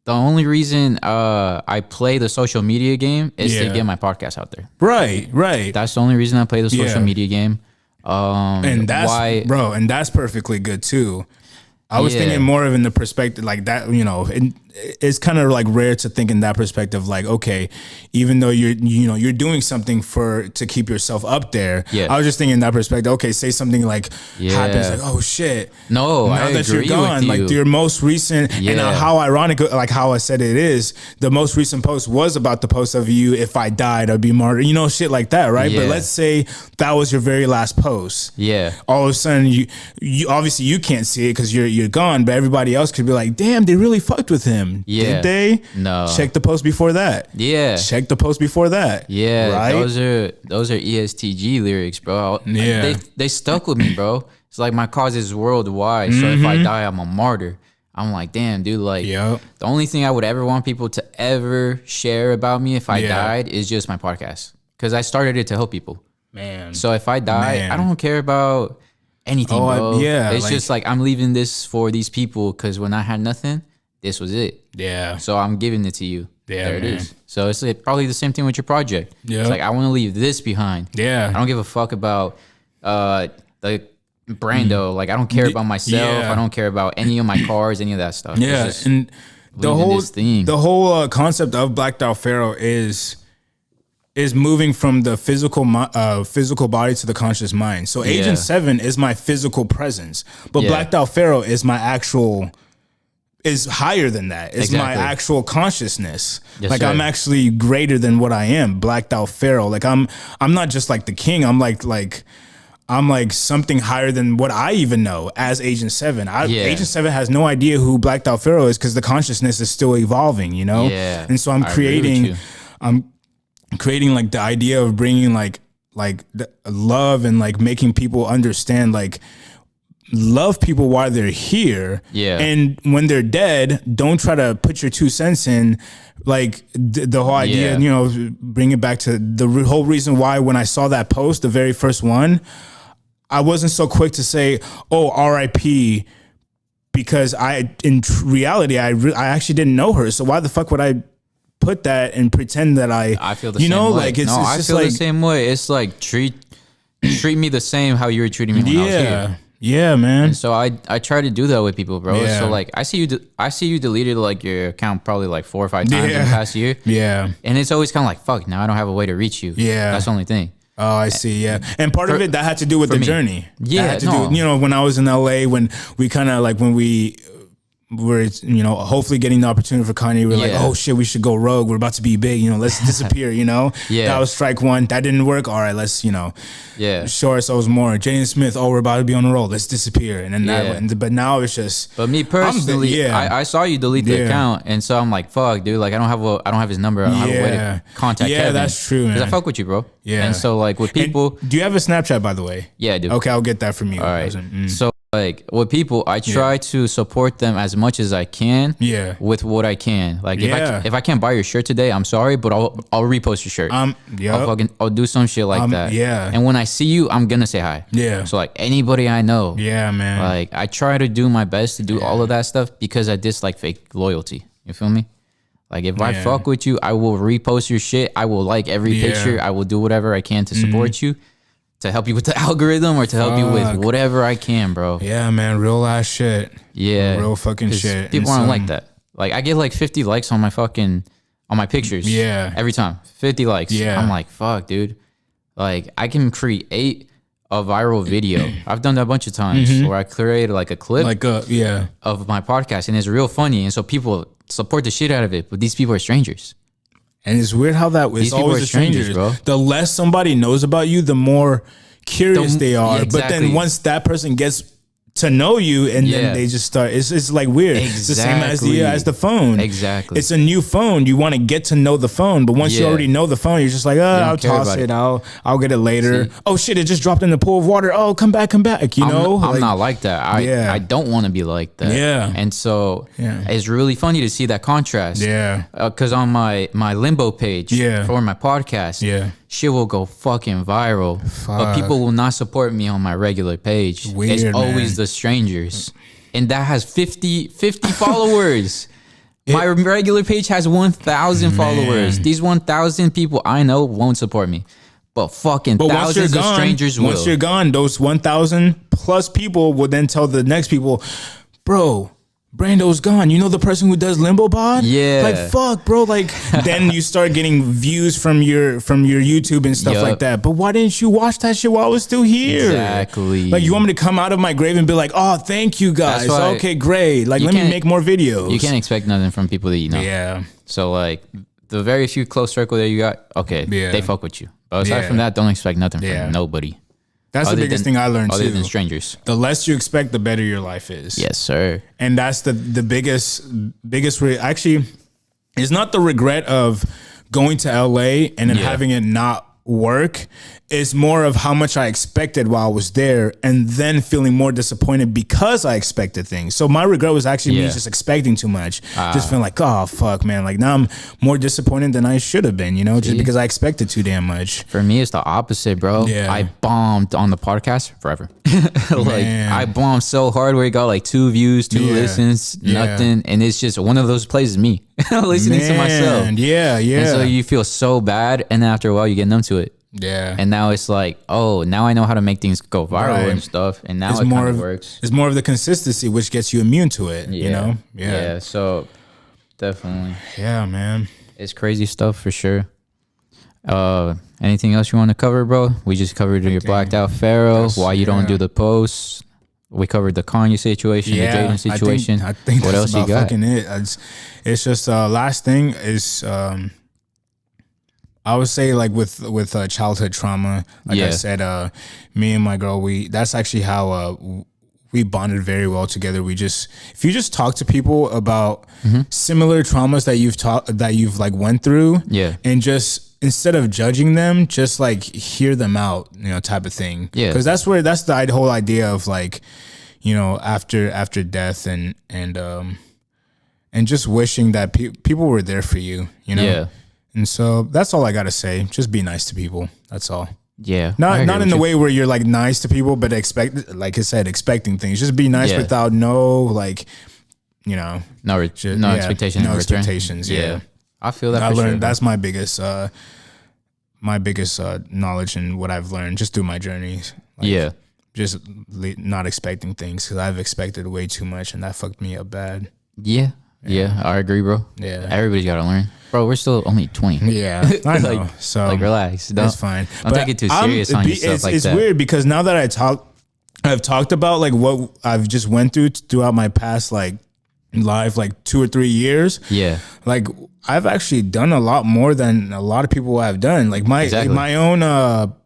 the only reason I play the social media game is to get my podcast out there. Right. That's the only reason I play the social media game. And that's why, bro, and that's perfectly good too. I was thinking more of in the perspective like that, you know, it's kind of like rare to think in that perspective, like, okay, even though you're doing something to keep yourself up there. Yeah. I was just thinking in that perspective, okay, say something like happens, like, oh shit. No, now that you're gone, like your most recent, and how ironic, like how I said it is, the most recent post was about the post of you, if I died, I'd be martyred, you know, shit like that, right? Yeah. But let's say that was your very last post. Yeah. All of a sudden, you obviously you can't see it because you're gone, but everybody else could be like, damn, they really fucked with him. Yeah. Did they? No. Check the post before that. Yeah. Check the post before that. Yeah. Right? Those are ESTG lyrics, bro. Yeah. They stuck with me, bro. It's like my cause is worldwide. So if I die, I'm a martyr. I'm like, damn, dude, like the only thing I would ever want people to ever share about me if I died is just my podcast. Because I started it to help people. Man. So if I die, I don't care about anything, bro. It's just like I'm leaving this for these people because when I had nothing, this was it. Yeah. So I'm giving it to you. Yeah, there it is. So it's like probably the same thing with your project. Yeah. It's like I want to leave this behind. Yeah. I don't give a fuck about the brando. Like I don't care about myself. I don't care about any of my cars, any of that stuff. Yeah. And the whole concept of Blacked Out Pharoah is moving from the physical body to the conscious mind. So Agent 7 is my physical presence, but Blacked Out Pharoah is my actual, is higher than that. It's my actual consciousness. Yes, like, sir. I'm actually greater than what I am. Blacked Out Pharoah. Like I'm not just like the king. I'm like something higher than what I even know as Agent 7. Agent 7 has no idea who Blacked Out Pharoah is because the consciousness is still evolving, you know? Yeah. And so I'm creating like the idea of bringing like the love and like making people understand, like, love people while they're here. Yeah. And when they're dead, don't try to put your 2 cents in, like the whole idea, you know, bring it back to the whole reason why when I saw that post, the very first one, I wasn't so quick to say, oh, RIP, because in reality, I actually didn't know her. So why the fuck would I put that and pretend that I feel the same way. Like it's I just feel like the same way. It's like treat me the same how you were treating me when I was here. Yeah, man. And so I try to do that with people, bro. Yeah. So like I see you deleted like your account probably like 4 or 5 times in the past year. Yeah. And it's always kind of like, fuck, now I don't have a way to reach you. Yeah. That's the only thing. Oh, I see. Yeah. And part of it that had to do with the journey. Yeah. That had to do, you know, when I was in LA, when we kind of like, when we were, you know, hopefully getting the opportunity for Kanye, we're like, oh shit, we should go rogue. We're about to be big, you know, let's disappear, you know? That was strike one. That didn't work. All right, let's, you know, show ourselves more. Jaden Smith, oh, we're about to be on the roll. Let's disappear. And then that went. But now it's just. But me personally, I saw you delete the account, and so I'm like, fuck, dude, like I don't have his number. I don't have a way to contact Kevin. Yeah, that's true, man. Because I fuck with you, bro. Yeah. And so like with people. And do you have a Snapchat, by the way? Yeah, I do. Okay, I'll get that from you. All right. So like with people, I try to support them as much as I can. Yeah. With what I can. Like if I can't buy your shirt today, I'm sorry, but I'll repost your shirt. I'll do some shit like that. Yeah. And when I see you, I'm gonna say hi. Yeah. So like anybody I know. Yeah, man. Like I try to do my best to do all of that stuff because I dislike fake loyalty. You feel me? Like if I fuck with you, I will repost your shit. I will like every picture. I will do whatever I can to support you. To help you with the algorithm or to help you with whatever I can, bro. Yeah, man. Real ass shit. Yeah. Real fucking shit. People aren't like that. Like I get like 50 likes on my fucking on my pictures. Yeah. Every time. 50 likes. Yeah. I'm like, fuck, dude. Like, I can create a viral video. I've done that a bunch of times where I created like a clip of my podcast, and it's real funny. And so people support the shit out of it, but these people are strangers. And it's weird how that is always the strangers, bro. The less somebody knows about you, the more curious they are. Exactly. But then once that person gets to know you, and then they just start, it's like weird. Exactly. It's the same as the phone. Exactly. It's a new phone. You want to get to know the phone, but once you already know the phone, you're just like, I'll toss it. I'll get it later. See? Oh shit, it just dropped in the pool of water. Oh, come back. You know? I'm not like that. I don't want to be like that. Yeah. And so it's really funny to see that contrast. Yeah. Because on my limbo page for my podcast, shit will go fucking viral, but people will not support me on my regular page. Weird, it's always the strangers, and that has 50 followers. My regular page has 1,000 followers. These 1,000 people I know won't support me, but thousands of strangers will. Once you're gone, those 1,000 plus people will then tell the next people, bro, Brando's gone. You know the person who does Limbo Pod? Yeah. Like, fuck, bro. Like, then you start getting views from your YouTube and stuff like that. But why didn't you watch that shit while I was still here? Exactly. Like, you want me to come out of my grave and be like, oh, thank you guys. Okay, great. Like, let me make more videos. You can't expect nothing from people that you know. Yeah. So, like, the very few close circle that you got, they fuck with you. But aside from that, don't expect nothing from nobody. That's the biggest thing I learned too. Other than strangers. The less you expect, the better your life is. Yes, sir. And that's the biggest actually, it's not the regret of going to LA and then having it not work. It's more of how much I expected while I was there, and then feeling more disappointed because I expected things. So my regret was actually me just expecting too much. Just feeling like, oh fuck, man. Like now I'm more disappointed than I should have been, you know, just because I expected too damn much. For me, it's the opposite, bro. Yeah. I bombed on the podcast forever. I bombed so hard where it got like 2 views, 2 listens, nothing. And it's just one of those plays me listening to myself. Yeah. And so you feel so bad, and then after a while you get numb to it. Yeah. And now it's like, oh, now I know how to make things go viral and stuff. And now it kind of works. It's more of the consistency, which gets you immune to it, you know? Yeah. So definitely. Yeah, man. It's crazy stuff for sure. Anything else you want to cover, bro? We just covered your Blacked Out Pharoah, why you don't do the posts. We covered the Kanye situation, the Jaden situation. I think what that's else you got? Fucking it. It's just last thing is I would say like with childhood trauma, like I said, me and my girl, that's actually how we bonded very well together. If you just talk to people about similar traumas that you've like went through, and just instead of judging them, just like hear them out, you know, type of thing. Yeah, because that's the whole idea of like, you know, after death and just wishing that people were there for you, you know. Yeah. And so that's all I gotta say. Just be nice to people. That's all. Yeah. Not in the way where you're like nice to people, but expecting things. Just be nice without no expectations. Yeah. I feel that. That's my biggest knowledge and what I've learned just through my journeys. Just not expecting things, because I've expected way too much, and that fucked me up bad. Yeah, I agree, bro. Yeah, everybody's got to learn. Bro, we're still only 20. Yeah, I know. So like, relax. That's fine. Don't take it too serious on yourself like that. It's weird because now that I've talked about like what I've just went throughout my past like life, like 2 or 3 years. Yeah, like I've actually done a lot more than a lot of people have done. Like my own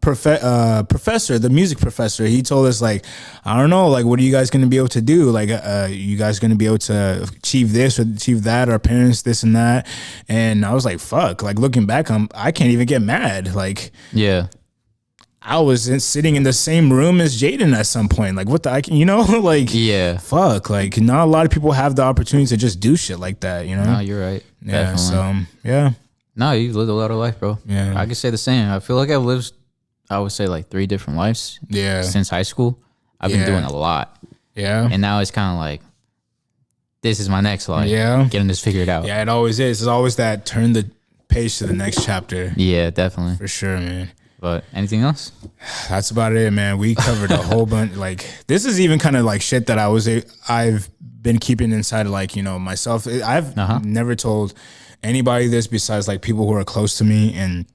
professor, the music professor, he told us like, I don't know, like what are you guys going to be able to do? Like, you guys going to be able to achieve this or achieve that? Our parents, this and that. And I was like, fuck. Like looking back, I can't even get mad. Like, yeah. I was sitting in the same room as Jaden at some point. Like, what the, you know, like, yeah, fuck. Like, not a lot of people have the opportunity to just do shit like that, you know? No, you're right. Yeah. Definitely. So, yeah. No, you've lived a lot of life, bro. Yeah. I could say the same. I feel like I've lived, I would say, like 3 different lives. Yeah. Since high school. I've been doing a lot. Yeah. And now it's kind of like, this is my next life. Yeah. Getting this figured out. Yeah, it always is. It's always that turn the page to the next chapter. Yeah, definitely. For sure, man. But anything else? That's about it, man. We covered a whole bunch. Like, this is even kind of like shit that I've been keeping inside of, like, you know, myself. I've never told anybody this besides like people who are close to me, and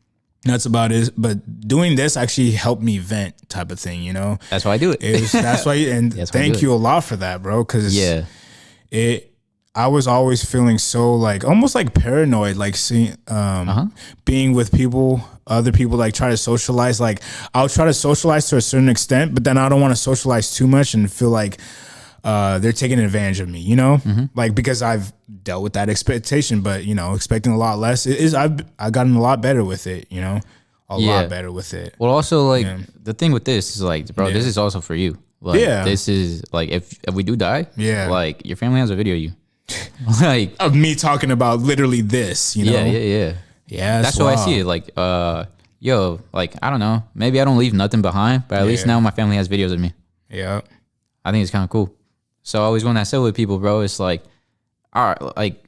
that's about it. But doing this actually helped me vent, type of thing, you know. That's why I do it. That's why, and thank you a lot for that, bro. Because I was always feeling so like almost like paranoid, like seeing being with other people, like try to socialize. Like I'll try to socialize to a certain extent, but then I don't want to socialize too much and feel like they're taking advantage of me, you know, like because I've dealt with that expectation, but you know, expecting a lot less I've gotten a lot better with it, you know, a lot better with it. Well, also like the thing with this is like, bro, this is also for you. Like, this is like if we do die, like your family has a video of you, like of me talking about literally this, you know. Yeah, that's why I see it. Like, yo, like I don't know, maybe I don't leave nothing behind, but at least now my family has videos of me. Yeah, I think it's kind of cool. So always when I sit with people, bro, it's like, all right, like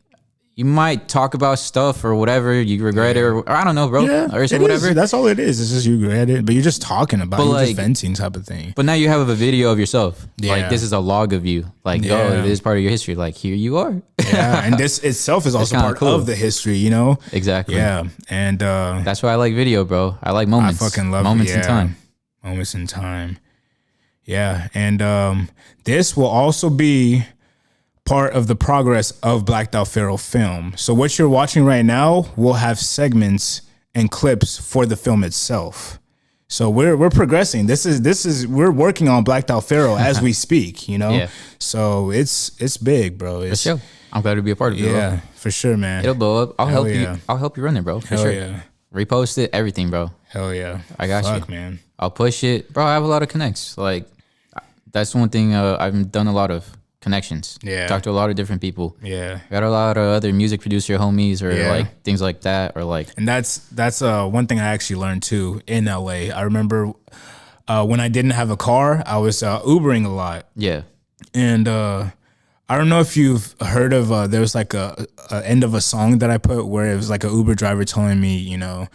you might talk about stuff or whatever, you regret it, or I don't know, bro, or whatever. That's all it is. It's just you regret it, but you're just talking about it, you're just venting type of thing. But now you have a video of yourself. Like this is a log of you. Like, oh, this is part of your history. Like here you are. And this itself is also part of the history, you know? Exactly. Yeah. And that's why I like video, bro. I like moments. I fucking love moments in time. Moments in time. Yeah. And this will also be part of the progress of Blacked Out Pharoah film. So what you're watching right now will have segments and clips for the film itself. So we're progressing. We're working on Blacked Out Pharoah as we speak, you know? Yeah. So it's big, bro. For sure. I'm glad to be a part of it, bro. For sure, man. It'll blow up. I'll help you. I'll help you run it, bro. For Hell sure. Yeah. Repost it, everything, bro. Hell yeah. I got you. Man. I'll push it. Bro, I have a lot of connects. Like, that's one thing I've done a lot of connections. Yeah. Talked to a lot of different people. Yeah. Got a lot of other music producer homies or like things like that, or like. And that's one thing I actually learned too in LA. I remember when I didn't have a car, I was Ubering a lot. Yeah. And I don't know if you've heard of there was like a end of a song that I put where it was like an Uber driver telling me, you know,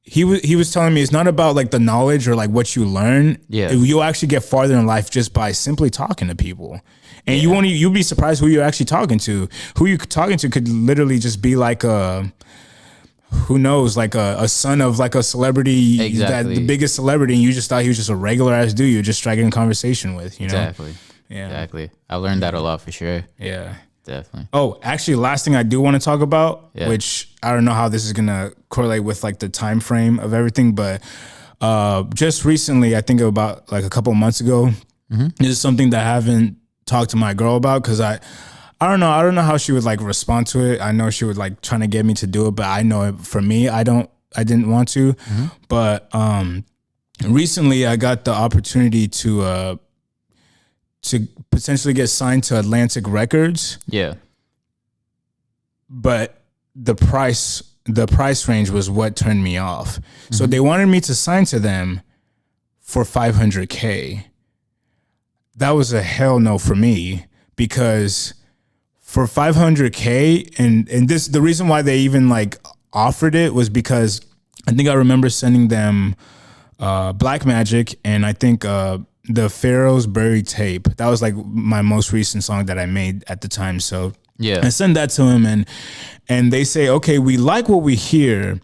he was telling me it's not about like the knowledge or like what you learn. Yeah. You'll actually get farther in life just by simply talking to people. And you'll be surprised who you're actually talking to. Who you're talking to could literally just be like who knows, like a son of like a celebrity, the biggest celebrity, and you just thought he was just a regular ass dude you're just striking a conversation with, you know? Exactly. Yeah. Exactly. I learned that a lot for sure. Yeah. Definitely. Oh, actually, last thing I do want to talk about, which I don't know how this is gonna correlate with like the time frame of everything, but just recently, I think about like a couple months ago, this is something that I haven't talked to my girl about because I don't know how she would like respond to it. I know she would like trying to get me to do it, but I know for me, I didn't want to. But recently, I got the opportunity to potentially get signed to Atlantic Records. Yeah. But the price range was what turned me off. So they wanted me to sign to them for $500K. That was a hell no for me because for $500K and this, the reason why they even like offered it was because I think I remember sending them Black Magic and I think the Pharaoh's Buried tape. That was like my most recent song that I made at the time. So I send that to him and they say, okay, we like what we hear,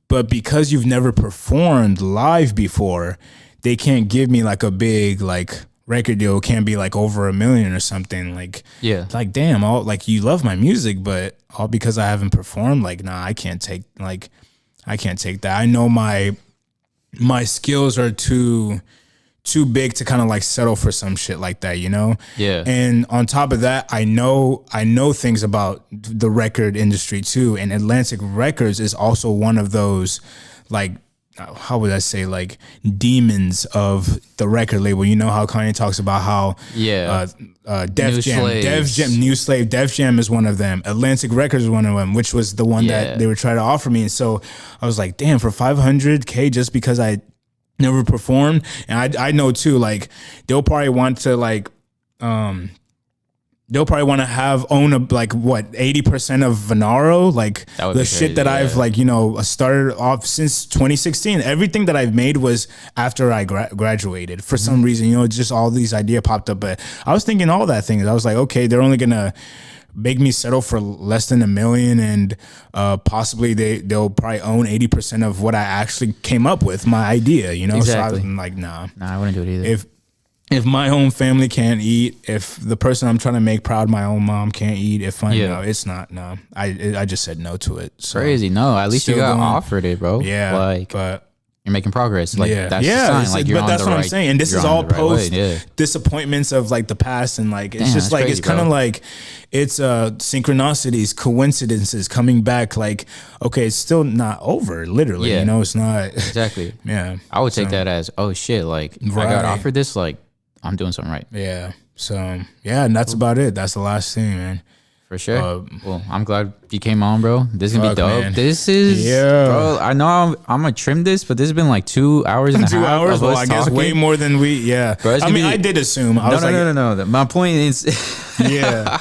but because you've never performed live before, they can't give me like a big like record deal. It can't be like over $1 million or something. Like, like damn, all like you love my music, but all because I haven't performed, like, nah, I can't take that. I know my skills are too big to kind of like settle for some shit like that, you know? Yeah. And on top of that, I know things about the record industry too. And Atlantic Records is also one of those, like, how would I say, like demons of the record label. You know how Kanye talks about how Def Jam is one of them. Atlantic Records is one of them, which was the one that they were trying to offer me. And so I was like, damn, for $500K just because I never performed. And I know too, like they'll probably want to like own like what 80% of Venaro, like the shit that I've like, you know, started off since 2016. Everything that I've made was after I graduated for some reason, you know, just all these ideas popped up. But I was thinking all that things. I was like, okay, they're only gonna make me settle for less than $1 million, and possibly they'll probably own 80% of what I actually came up with, my idea, you know? Exactly. So I'm like, nah, I wouldn't do it either. If my own family can't eat, if the person I'm trying to make proud, my own mom, can't eat, it's not. No, I just said no to it. So crazy. No, at least you got offered it, bro. Yeah, but you're making progress. Like that's the sign. Like but that's what I'm saying. And this is all post disappointments of like the past, and like it's just like it's kind of like it's synchronicities, coincidences coming back. Like, okay, it's still not over. Literally, you know, it's not exactly. Yeah, I would take that as, oh shit, like I got offered this, like I'm doing something right. Yeah. So yeah, and that's about it. That's the last thing, man. For sure. Well, I'm glad you came on, bro. This is gonna be dope. Man. This is, bro. I know I'm gonna trim this, but this has been like 2 hours and a half. 2 hours. Well, I guess way more than we. Yeah. Bro, I mean, I did assume. No. My point is. Yeah.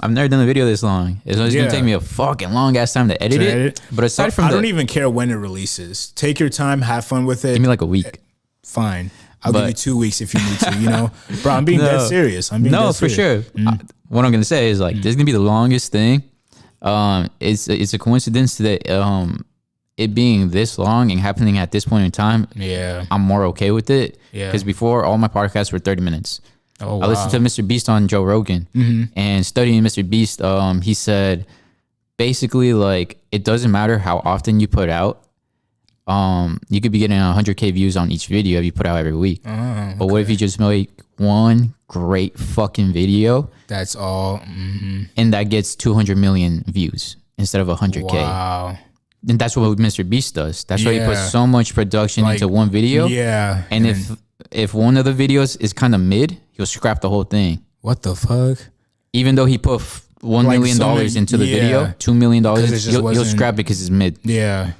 I've never done a video this long. It's gonna take me a fucking long ass time to edit it. But aside from, I don't even care when it releases. Take your time. Have fun with it. Give me like a week. Fine. I'll give you 2 weeks if you need to, you know? Bro, I'm being dead serious. For sure. What I'm going to say is like, this is going to be the longest thing. It's a coincidence that it being this long and happening at this point in time, I'm more okay with it. Because before, all my podcasts were 30 minutes. Oh, wow. I listened to Mr. Beast on Joe Rogan. And studying Mr. Beast, he said, basically, like, it doesn't matter how often you put out. You could be getting 100K views on each video if you put out every week. But what if you just make one great fucking video? That's all. And that gets 200 million views instead of 100K. Wow. And that's what Mr. Beast does. That's why he puts so much production into one video. Yeah. And if one of the videos is kind of mid, he'll scrap the whole thing. What the fuck? Even though he put $1 million into the video, $2 million, he'll scrap it because it's mid. Yeah.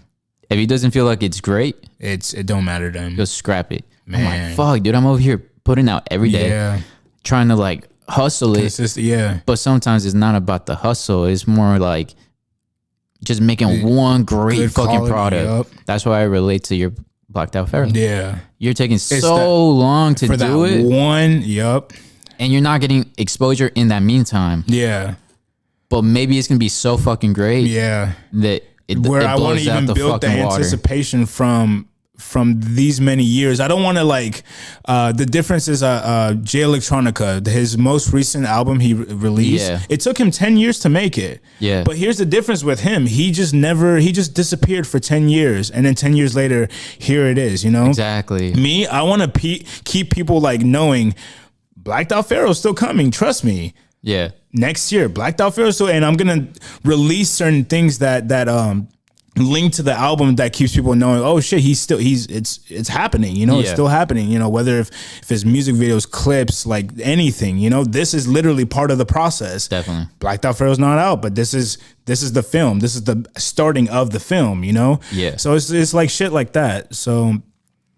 If he doesn't feel like it's great, it don't matter to him. He'll scrap it. Man. I'm like, fuck, dude, I'm over here putting out every day, trying to like hustle it. But sometimes it's not about the hustle. It's more like just making one great fucking product. That's why I relate to your Blacked Out Pharoah. Yeah. You're taking long to do it. One, and you're not getting exposure in that meantime. Yeah. But maybe it's going to be so fucking great. Yeah. That where I want to even build the anticipation from these many years. I don't want to like the difference is Jay Electronica, his most recent album he released. It took him 10 years to make it. But here's the difference with him. He just disappeared for 10 years, and then 10 years later, here it is, you know? Exactly. Me, I want to keep people like knowing Blacked Out Pharoah is still coming. Trust me. Yeah. Next year, Blacked Out Pharoah still, and I'm gonna release certain things that link to the album that keeps people knowing, oh shit, it's happening, you know, it's still happening, you know, whether if his music videos, clips, like anything, you know, this is literally part of the process. Definitely. Blacked Out Pharoah's not out, but this is the film. This is the starting of the film, you know? Yeah. So it's like shit like that. So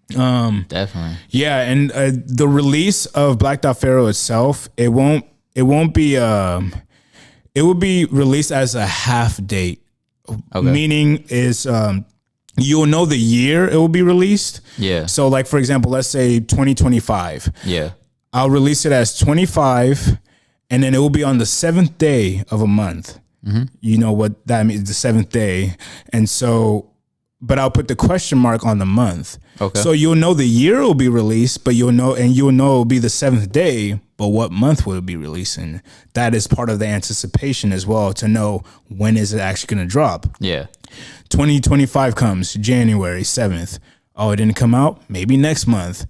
definitely. Yeah, and the release of Blacked Out Pharoah itself, it won't be it will be released as a half date. Okay. Meaning is you'll know the year it will be released. Yeah. So like for example, let's say 2025. Yeah. I'll release it as 25, and then it will be on the 7th day of a month. You know what that means, the 7th day. And so, but I'll put the question mark on the month. Okay. So you'll know the year it will be released, but you'll know it will be the 7th day, but what month will it be releasing? That is part of the anticipation as well, to know when is it actually going to drop. Yeah. 2025 comes, January 7th. Oh, it didn't come out? Maybe next month.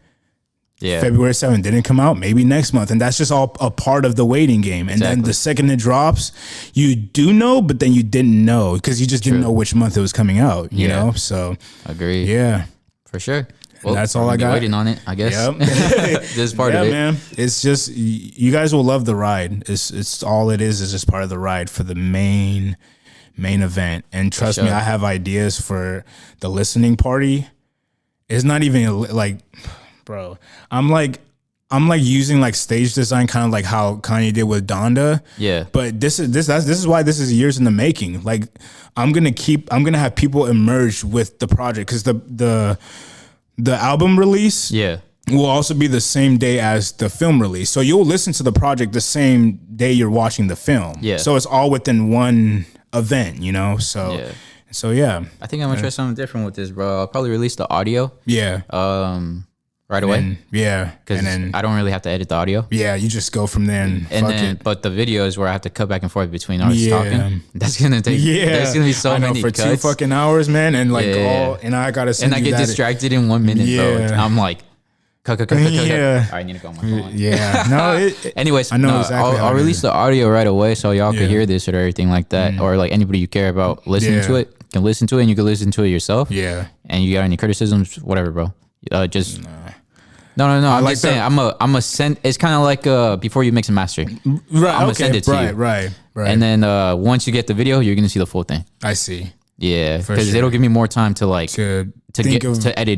Yeah. February 7th didn't come out, maybe next month. And that's just all a part of the waiting game. And then the second it drops, you do know, but then you didn't know because you just didn't know which month it was coming out, you know? So agree. Yeah. For sure. Well, that's all I got. Waiting on it, I guess. Yep. This is part of it. Man. It's just, you guys will love the ride. It's all it is just part of the ride for the main event. And trust me, I have ideas for the listening party. It's not even like, bro, I'm like using like stage design, kind of like how Kanye did with Donda. Yeah. But this is why this is years in the making. Like I'm gonna have people emerge with the project because the album release. Yeah. will also be the same day as the film release. So you'll listen to the project the same day you're watching the film. Yeah. So it's all within one event, you know? So yeah. I think I'm gonna try something different with this, bro. I'll probably release the audio. Yeah. Right away. Because I don't really have to edit the audio. Yeah, you just go from there and then, but the video is where I have to cut back and forth between artists talking. That's gonna take. That's gonna be so many for cuts. 2 fucking hours, man, and like and I gotta send and I get distracted in 1 minute, bro. I'm like, cut. I need to go on my phone. Yeah, no. Anyways, I know exactly. I'll release the audio right away so y'all can hear this or everything like that, or like anybody you care about listening to it can listen to it, and you can listen to it yourself. Yeah. And you got any criticisms, whatever, bro. Just. No. I'm just saying. I'm a send. It's kind of like before you mix and master. Right. I'm gonna send it to you. Right. And then once you get the video, you're gonna see the full thing. I see. Yeah, because it'll give me more time to like to edit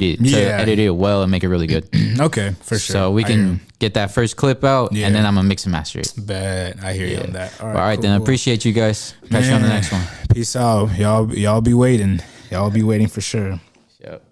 it, to edit it well and make it really good. Okay, for sure. So we can get that first clip out, and then I'm gonna mix and master it. Bet I hear you on that. All right, then. Appreciate you guys. Catch you on the next one. Peace out, y'all. Y'all be waiting. Y'all be waiting for sure. Yep.